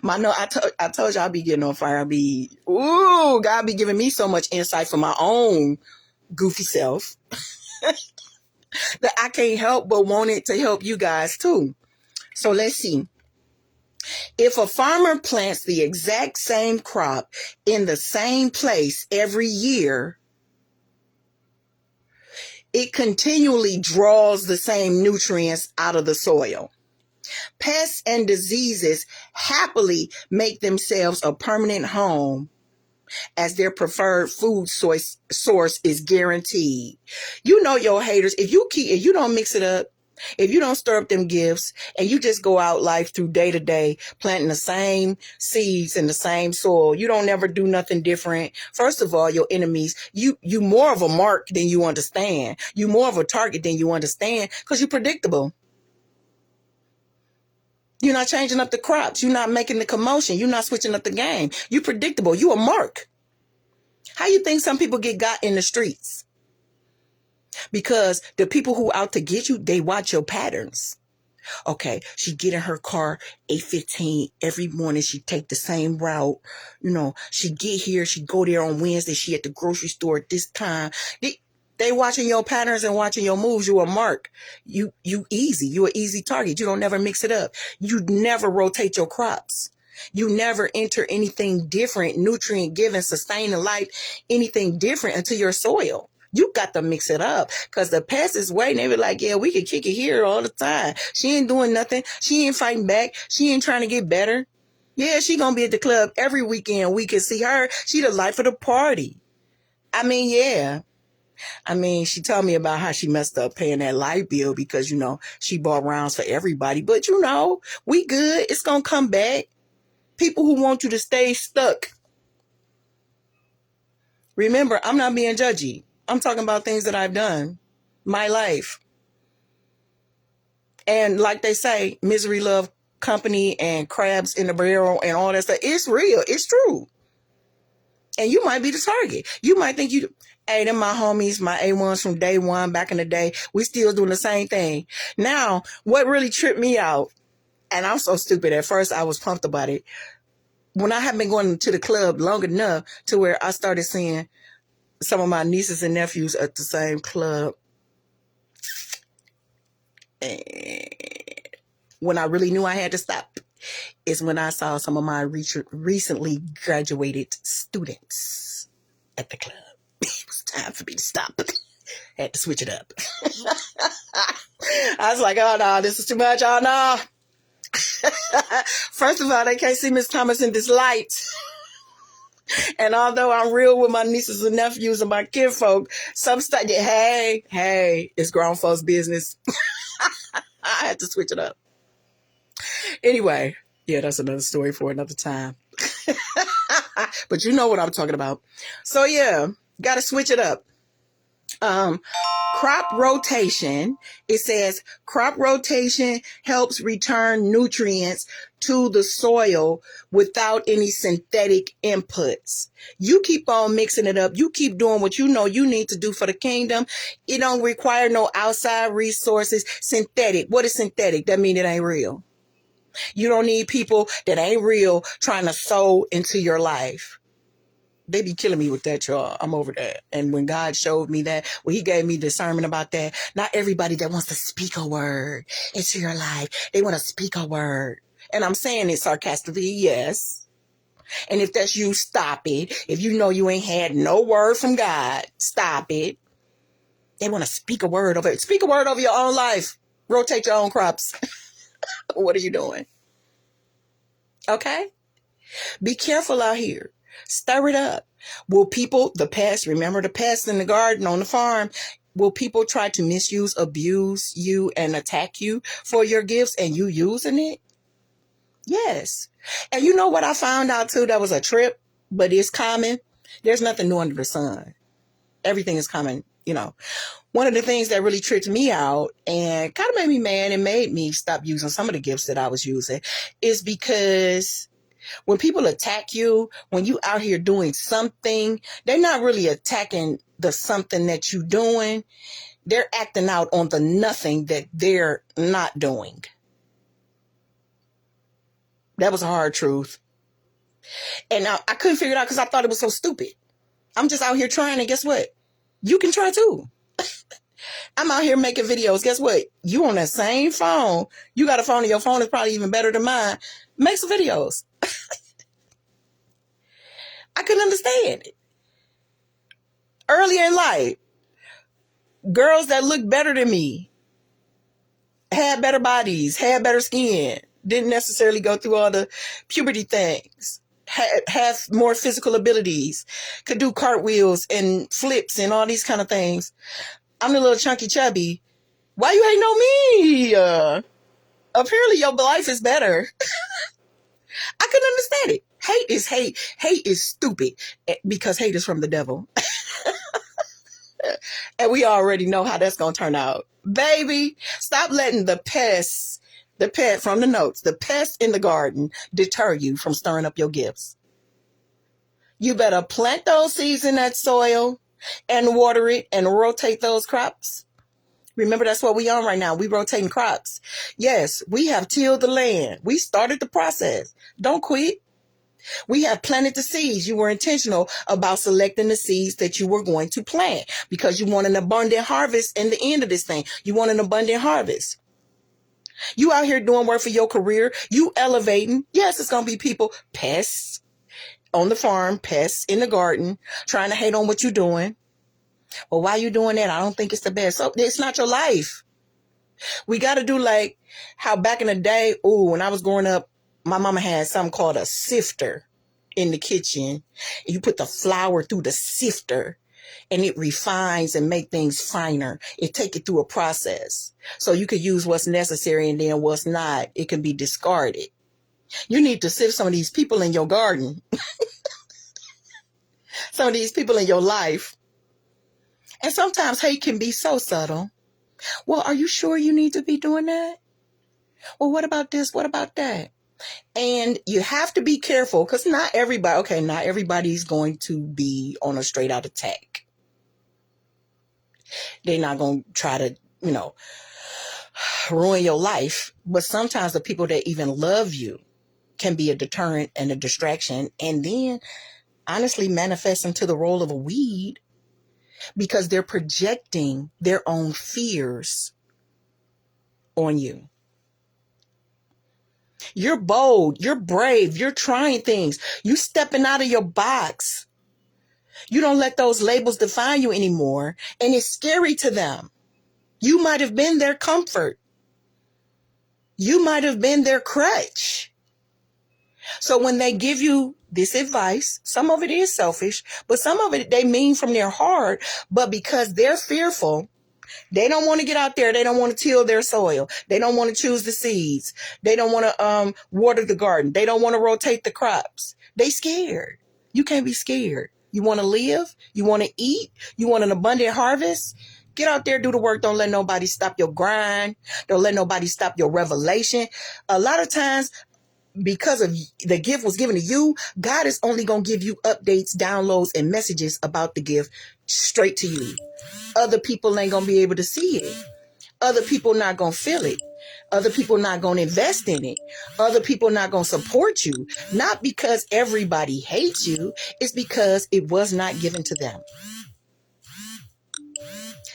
I told you I'll be getting on fire. God be giving me so much insight for my own goofy self that I can't help but want it to help you guys too. So let's see. If a farmer plants the exact same crop in the same place every year, it continually draws the same nutrients out of the soil. Pests and diseases happily make themselves a permanent home as their preferred food source is guaranteed. You know your haters. If you don't mix it up, if you don't stir up them gifts and you just go out life through day to day, planting the same seeds in the same soil, you don't never do nothing different. First of all, your enemies, you more of a mark than you understand. You more of a target than you understand because you're predictable. You're not changing up the crops. You're not making the commotion. You're not switching up the game. You're predictable. You a mark. How you think some people get got in the streets? Because the people who out to get you, they watch your patterns. Okay, she get in her car 8:15 every morning. She take the same route. She get here. She go there on Wednesday. She at the grocery store at this time. They watching your patterns and watching your moves. You a mark. You easy. You an easy target. You don't never mix it up. You never rotate your crops. You never enter anything different, nutrient giving, sustaining life, anything different into your soil. You got to mix it up because the pest is waiting. They be like, yeah, we can kick it here all the time. She ain't doing nothing. She ain't fighting back. She ain't trying to get better. Yeah, she going to be at the club every weekend. We can see her. She the life of the party. I mean, yeah. She told me about how she messed up paying that light bill because, she bought rounds for everybody. But, we good. It's going to come back. People who want you to stay stuck. Remember, I'm not being judgy. I'm talking about things that I've done. My life. And like they say, misery love company and crabs in the barrel and all that stuff. It's real. It's true. And you might be the target. You might think hey, them my homies, my A1s from day one back in the day. We still doing the same thing. Now, what really tripped me out, and I'm so stupid. At first, I was pumped about it. When I had been going to the club long enough to where I started seeing some of my nieces and nephews at the same club. And when I really knew I had to stop is when I saw some of my recently graduated students at the club. It was time for me to stop. I had to switch it up. I was like, oh no, this is too much. Oh no. First of all, they can't see Miss Thomas in this light. And although I'm real with my nieces and nephews and my kinfolk, some stuff, hey, it's grown folks' business. I had to switch it up. Anyway, yeah, that's another story for another time. But you know what I'm talking about. So yeah, got to switch it up. Crop rotation. It says crop rotation helps return nutrients to the soil without any synthetic inputs. You keep on mixing it up. You keep doing what you know you need to do for the kingdom. It don't require no outside resources. Synthetic. What is synthetic? That means it ain't real. You don't need people that ain't real trying to sow into your life. They be killing me with that, y'all. I'm over that. And when God showed me that, he gave me discernment about that. Not everybody that wants to speak a word into your life, they want to speak a word. And I'm saying it sarcastically, yes. And if that's you, stop it. If you know you ain't had no word from God, stop it. They want to speak a word over it. Speak a word over your own life. Rotate your own crops. What are you doing? Okay? Be careful out here. Stir it up. Will people, remember the pests in the garden, on the farm, will people try to misuse, abuse you, and attack you for your gifts and you using it? Yes. And you know what I found out too? That was a trip, but it's common. There's nothing new under the sun. Everything is common, One of the things that really tripped me out and kind of made me mad and made me stop using some of the gifts that I was using is because when people attack you, when you out here doing something, they're not really attacking the something that you're doing. They're acting out on the nothing that they're not doing. That was a hard truth. And I couldn't figure it out because I thought it was so stupid. I'm just out here trying, and guess what? You can try too. I'm out here making videos. Guess what? You on that same phone. You got a phone and your phone is probably even better than mine. Make some videos. I couldn't understand it. Earlier in life, girls that looked better than me had better bodies, had better skin, didn't necessarily go through all the puberty things, have more physical abilities, could do cartwheels and flips and all these kind of things. I'm the little chunky chubby. Why you hating on me? Apparently your life is better. I couldn't understand it. Hate is hate. Hate is stupid because hate is from the devil. And we already know how that's going to turn out. Baby, stop letting the pest from the notes, the pest in the garden deter you from stirring up your gifts. You better plant those seeds in that soil and water it and rotate those crops Remember, that's what we on right now. We rotating crops. Yes, we have tilled the land. We started the process. Don't quit. We have planted the seeds. You were intentional about selecting the seeds that you were going to plant because you want an abundant harvest in the end of this thing. You want an abundant harvest. You out here doing work for your career. You elevating. Yes, it's going to be people, pests on the farm, pests in the garden, trying to hate on what you're doing. Well, why you doing that? I don't think it's the best. So it's not your life. We got to do like how back in the day, when I was growing up, my mama had something called a sifter in the kitchen. You put the flour through the sifter and it refines and make things finer. It take it through a process. So you could use what's necessary and then what's not, it can be discarded. You need to sift some of these people in your garden. Some of these people in your life. And sometimes hate can be so subtle. Well, are you sure you need to be doing that? Well, what about this? What about that? And you have to be careful because not everybody's going to be on a straight out attack. They're not going to try to, ruin your life. But sometimes the people that even love you can be a deterrent and a distraction. And then honestly manifest into the role of a weed because they're projecting their own fears on you. You're bold. You're brave. You're trying things. You stepping out of your box. You don't let those labels define you anymore. And it's scary to them. You might have been their comfort. You might have been their crutch. So when they give you this advice, some of it is selfish, but some of it they mean from their heart. But because they're fearful, they don't want to get out there. They don't want to till their soil. They don't want to choose the seeds. They don't want to water the garden. They don't want to rotate the crops. They scared. You can't be scared. You want to live. You want to eat. You want an abundant harvest. Get out there, do the work. Don't let nobody stop your grind. Don't let nobody stop your revelation. A lot of times, because of the gift was given to you, God is only going to give you updates, downloads, and messages about the gift straight to you. Other people ain't going to be able to see it. Other people not going to feel it. Other people not going to invest in it. Other people not going to support you. Not because everybody hates you. It's because it was not given to them.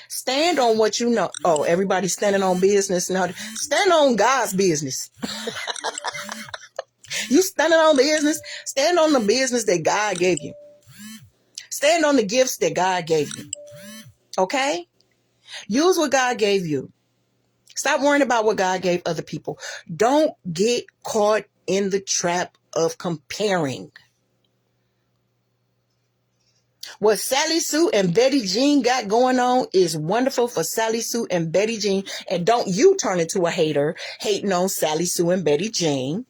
Stand on what you know. Oh, everybody's standing on business. No, stand on God's business. You standing on business. Stand on the business that God gave you. Stand on the gifts that God gave you. Okay? Use what God gave you. Stop worrying about what God gave other people. Don't get caught in the trap of comparing. What Sally Sue and Betty Jean got going on is wonderful for Sally Sue and Betty Jean. And don't you turn into a hater hating on Sally Sue and Betty Jean.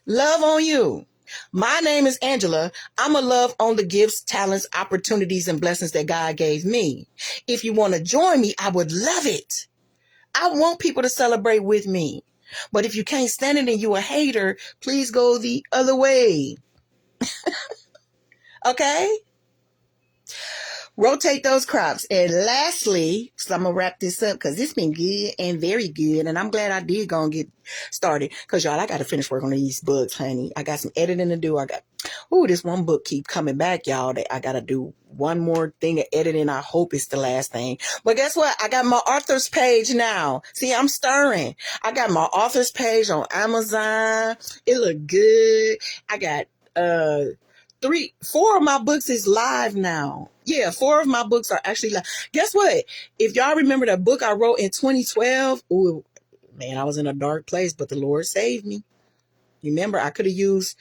Love on you. My name is Angela. I'm a love on the gifts, talents, opportunities, and blessings that God gave me. If you want to join me, I would love it. I want people to celebrate with me. But if you can't stand it and you a hater, please go the other way. Okay? Rotate those crops. And lastly, so I'm going to wrap this up because it's been good and very good. And I'm glad I did go and get started because, y'all, I got to finish work on these books, honey. I got some editing to do. This one book keep coming back, y'all. That I got to do one more thing of editing. I hope it's the last thing. But guess what? I got my author's page now. See, I'm stirring. I got my author's page on Amazon. It look good. I got 4 of my books is live now. Yeah, 4 of my books are actually live. Guess what? If y'all remember that book I wrote in 2012, oh man, I was in a dark place, but the Lord saved me. Remember, I could have used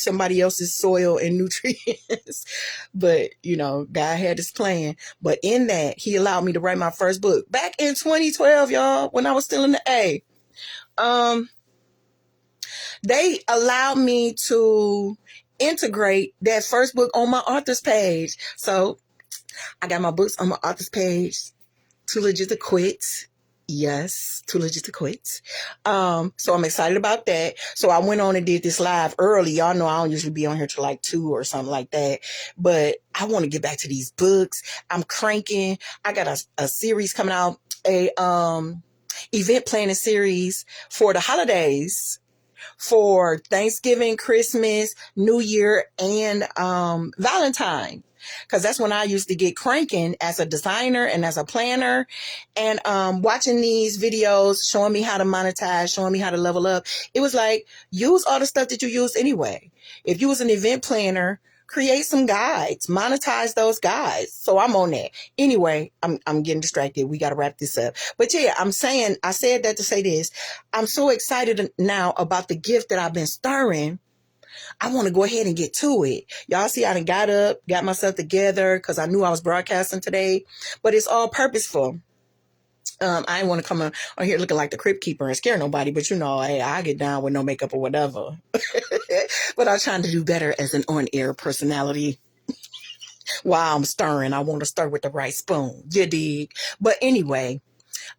somebody else's soil and nutrients, but God had his plan. But in that, He allowed me to write my first book back in 2012, y'all, when I was still in the A. They allowed me to integrate that first book on my author's page. So I got my books on my author's page. Too Legit to Quit. Yes, too legit to quit. So I'm excited about that. So I went on and did this live early. Y'all know I don't usually be on here till like 2 or something like that. But I want to get back to these books. I'm cranking. I got a series coming out, a event planning series for the holidays, for Thanksgiving, Christmas, New Year, and Valentine. Because that's when I used to get cranking as a designer and as a planner. And watching these videos, showing me how to monetize, showing me how to level up. It was like, use all the stuff that you use anyway. If you was an event planner, create some guides, monetize those guides. So I'm on that. Anyway, I'm getting distracted. We got to wrap this up. But yeah, I said that to say this. I'm so excited now about the gift that I've been stirring. I want to go ahead and get to it. Y'all see, I done got up, got myself together because I knew I was broadcasting today, but it's all purposeful. I didn't want to come on here looking like the crypt keeper and scare nobody, but hey, I get down with no makeup or whatever. But I'm trying to do better as an on-air personality. While I'm stirring, I want to stir with the right spoon. You dig? But anyway,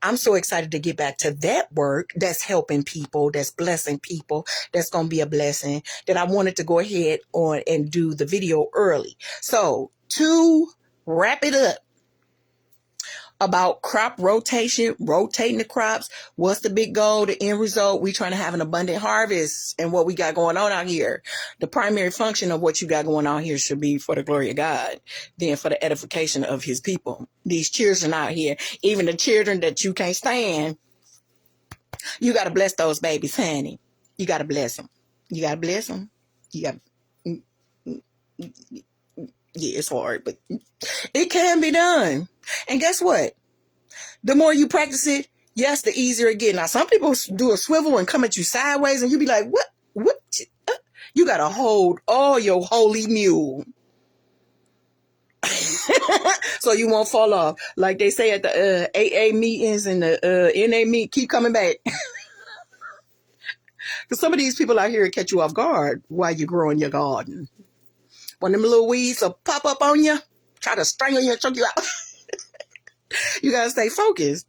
I'm so excited to get back to that work that's helping people, that's blessing people, that's going to be a blessing, that I wanted to go ahead on and do the video early. So to wrap it up about crop rotation, rotating the crops, what's the big goal, the end result? We trying to have an abundant harvest and what we got going on out here. The primary function of what you got going on here should be for the glory of God, then for the edification of his people. These children out here, even the children that you can't stand, you got to bless those babies, honey. You got to bless them. You got to bless them. You got yeah, it's hard, but it can be done. And guess what? The more you practice it, yes, the easier it gets. Now, some people do a swivel and come at you sideways, and you be like, what? You got to hold all your holy mule. So you won't fall off. Like they say at the AA meetings and the NA meet, keep coming back. Because some of these people out here catch you off guard while you're growing your garden. When them little weeds will pop up on you, try to strangle you and choke you out. You got to stay focused.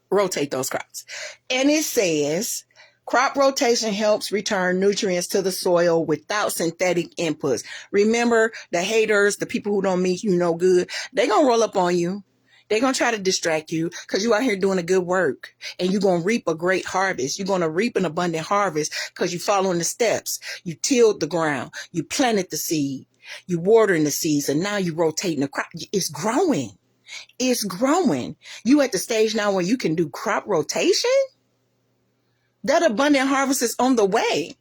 Rotate those crops. And it says, crop rotation helps return nutrients to the soil without synthetic inputs. Remember, the haters, the people who don't mean you no good, they're going to roll up on you. They're going to try to distract you because you out here doing a good work, and you're going to reap a great harvest. You're going to reap an abundant harvest because you're following the steps. You tilled the ground. You planted the seed. You watering the seeds, and now you're rotating the crop. It's growing. It's growing. You at the stage now where you can do crop rotation? That abundant harvest is on the way.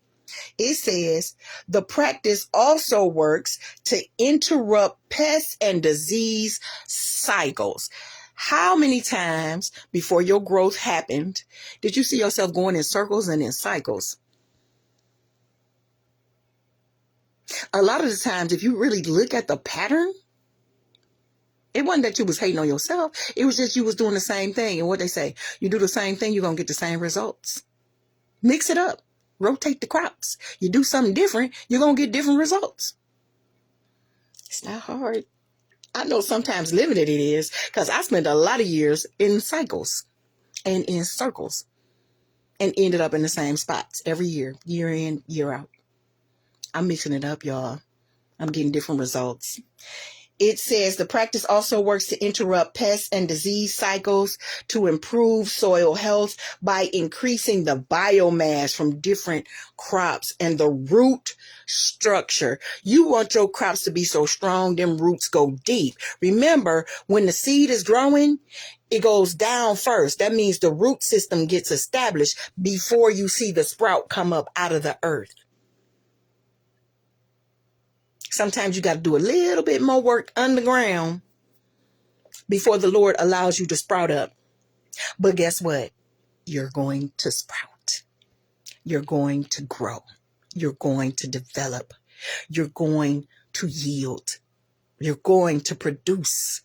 It says the practice also works to interrupt pest and disease cycles. How many times before your growth happened did you see yourself going in circles and in cycles? A lot of the times, if you really look at the pattern, it wasn't that you was hating on yourself. It was just you was doing the same thing. And what they say, you do the same thing, you're going to get the same results. Mix it up. Rotate the crops. You do something different, you're going to get different results. It's not hard. I know sometimes limited it is, because I spent a lot of years in cycles and in circles and ended up in the same spots every year, year in, year out. I'm mixing it up, y'all. I'm getting different results. It says the practice also works to interrupt pest and disease cycles, to improve soil health by increasing the biomass from different crops and the root structure. You want your crops to be so strong, them roots go deep. Remember, when the seed is growing, it goes down first. That means the root system gets established before you see the sprout come up out of the earth. Sometimes you got to do a little bit more work underground before the Lord allows you to sprout up. But guess what? You're going to sprout. You're going to grow. You're going to develop. You're going to yield. You're going to produce.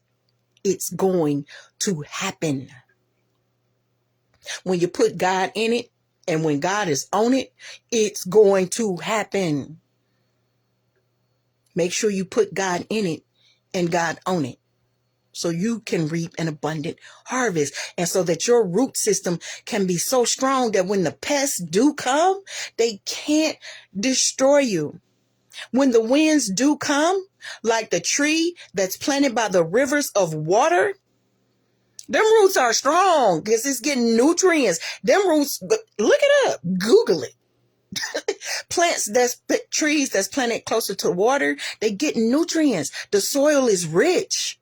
It's going to happen. When you put God in it and when God is on it, it's going to happen. Make sure you put God in it and God on it. so you can reap an abundant harvest, and so that your root system can be so strong that when the pests do come, they can't destroy you. When the winds do come, like the tree that's planted by the rivers of water, them roots are strong because it's getting nutrients. Them roots, look it up, Google it. Trees that's planted closer to water, they get nutrients. The soil is rich.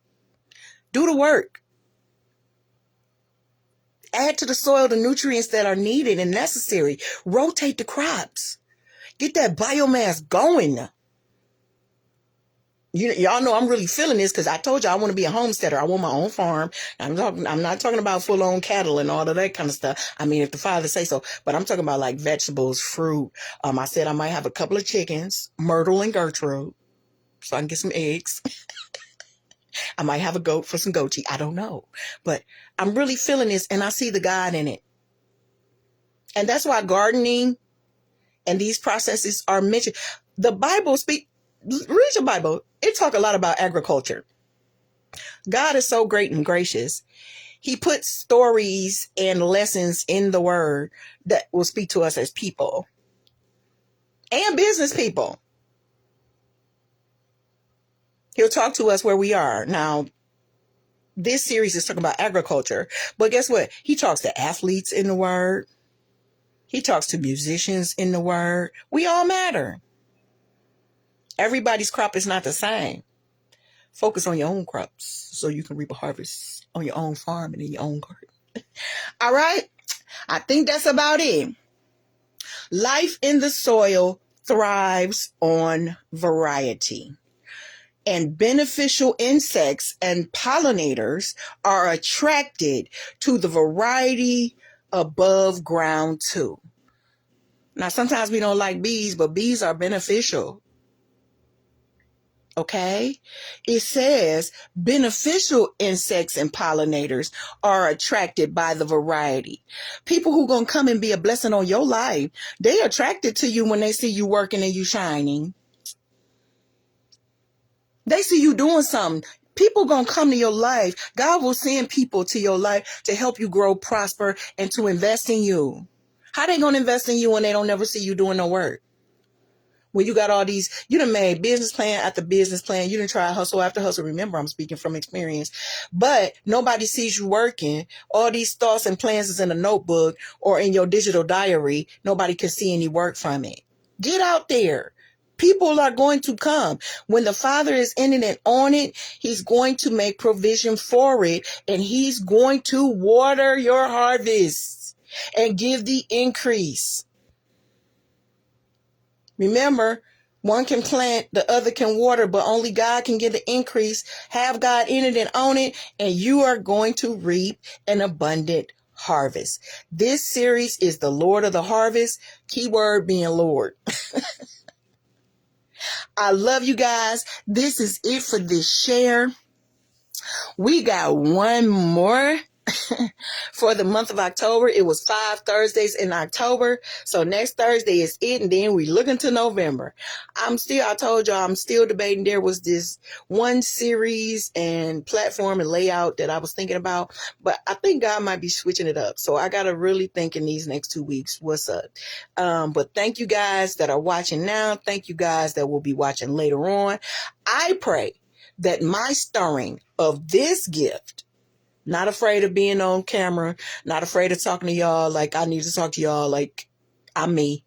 Do the work. Add to the soil the nutrients that are needed and necessary. Rotate the crops. Get that biomass going. Y'all know I'm really feeling this because I told you I want to be a homesteader. I want my own farm. I'm not talking about full-on cattle and all of that kind of stuff. I mean, if the father say so, but I'm talking about like vegetables, fruit. I said I might have a couple of chickens, Myrtle and Gertrude, so I can get some eggs. I might have a goat for some goatee. I don't know, but I'm really feeling this, and I see the God in it. And that's why gardening and these processes are mentioned. The Bible read your Bible. It talk a lot about agriculture. God is so great and gracious. He puts stories and lessons in the word that will speak to us as people and business people. He'll talk to us where we are. Now, this series is talking about agriculture, but guess what? He talks to athletes in the word. He talks to musicians in the word. We all matter. Everybody's crop is not the same. Focus on your own crops so you can reap a harvest on your own farm and in your own garden. All right. I think that's about it. Life in the soil thrives on variety. And beneficial insects and pollinators are attracted to the variety above ground too. Now, sometimes we don't like bees, but bees are beneficial. Okay? It says beneficial insects and pollinators are attracted by the variety. People who gonna come and be a blessing on your life, they attracted to you when they see you working and you shining. They see you doing something. People gonna come to your life. God will send people to your life to help you grow, prosper, and to invest in you. How they gonna invest in you when they don't never see you doing no work? When you got all these, you done made business plan after business plan. You done try hustle after hustle. Remember, I'm speaking from experience. But nobody sees you working. All these thoughts and plans is in a notebook or in your digital diary. Nobody can see any work from it. Get out there. People are going to come. When the Father is in it and on it, He's going to make provision for it. And He's going to water your harvest and give the increase. Remember, one can plant, the other can water, but only God can give the increase. Have God in it and on it, and you are going to reap an abundant harvest. This series is the Lord of the Harvest, keyword being Lord. I love you guys. This is it for this share. We got one more for the month of October. It was 5 Thursdays in October. So next Thursday is it. And then we look into November. I told y'all I'm still debating. There was this one series and platform and layout that I was thinking about, but I think God might be switching it up. So I got to really think in these next 2 weeks, what's up? But thank you guys that are watching now. Thank you guys that will be watching later on. I pray that my stirring of this gift, not afraid of being on camera, not afraid of talking to y'all like I need to talk to y'all like I'm me.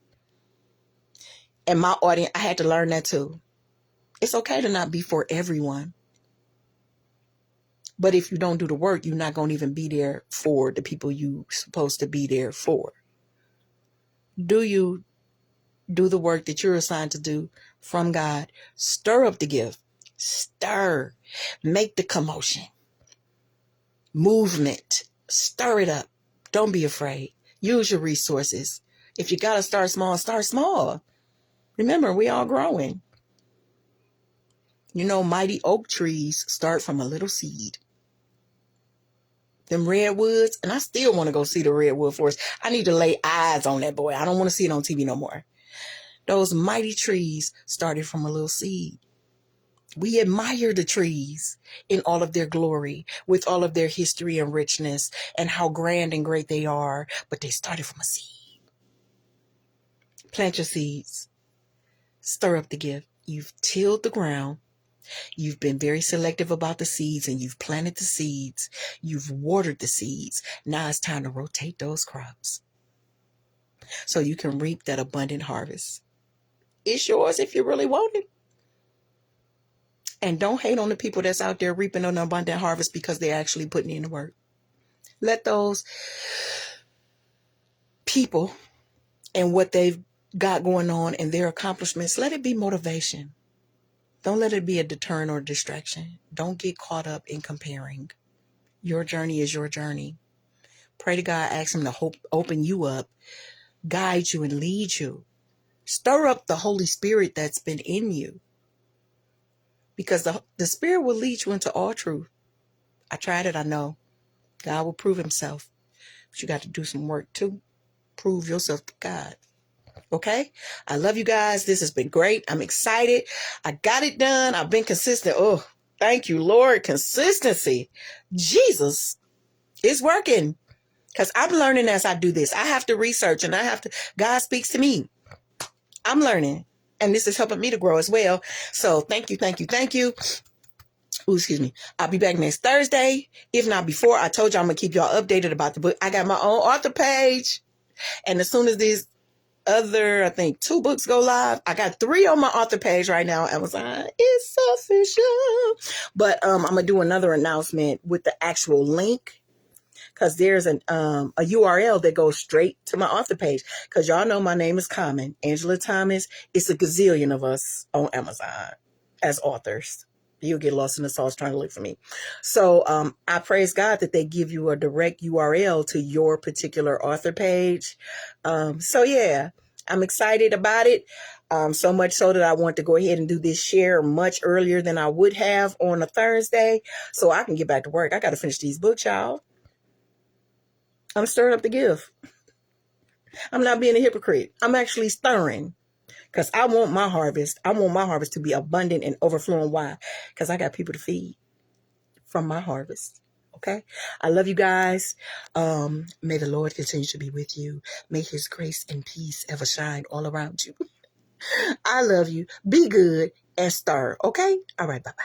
And my audience, I had to learn that too. It's okay to not be for everyone. But if you don't do the work, you're not going to even be there for the people you're supposed to be there for. Do you do the work that you're assigned to do from God? Stir up the gift. Stir. Make the commotion. Movement. Stir it up. Don't be afraid. Use your resources. If you got to start small, start small. Remember, we all growing. You know, mighty oak trees start from a little seed. Them redwoods, and I still want to go see the redwood forest. I need to lay eyes on that boy. I don't want to see it on TV no more. Those mighty trees started from a little seed. We admire the trees in all of their glory, with all of their history and richness, and how grand and great they are. But they started from a seed. Plant your seeds. Stir up the gift. You've tilled the ground. You've been very selective about the seeds, and you've planted the seeds. You've watered the seeds. Now it's time to rotate those crops so you can reap that abundant harvest. It's yours if you really want it. And don't hate on the people that's out there reaping an abundant harvest because they're actually putting in the work. Let those people and what they've got going on and their accomplishments, let it be motivation. Don't let it be a deterrent or distraction. Don't get caught up in comparing. Your journey is your journey. Pray to God, ask him to open you up, guide you and lead you. Stir up the Holy Spirit that's been in you. Because the Spirit will lead you into all truth. I tried it, I know. God will prove himself. But you got to do some work to prove yourself to God. Okay? I love you guys. This has been great. I'm excited. I got it done. I've been consistent. Oh, thank you, Lord. Consistency. Jesus. It's working. Because I'm learning as I do this. I have to research and God speaks to me. I'm learning. And this is helping me to grow as well. So thank you, thank you, thank you. Ooh, excuse me. I'll be back next Thursday. If not before, I told you I'm going to keep y'all updated about the book. I got my own author page. And as soon as these other, I think 2 books go live, I got 3 on my author page right now. Amazon is official. But I'm going to do another announcement with the actual link. Because there's a URL that goes straight to my author page. Because y'all know my name is common. Angela Thomas. It's a gazillion of us on Amazon as authors. You'll get lost in the sauce trying to look for me. So I praise God that they give you a direct URL to your particular author page. So yeah, I'm excited about it. So much so that I want to go ahead and do this share much earlier than I would have on a Thursday. So I can get back to work. I got to finish these books, y'all. I'm stirring up the gift. I'm not being a hypocrite. I'm actually stirring because I want my harvest. I want my harvest to be abundant and overflowing. Why? Because I got people to feed from my harvest. Okay. I love you guys. May the Lord continue to be with you. May his grace and peace ever shine all around you. I love you. Be good and stir. Okay. All right. Bye-bye.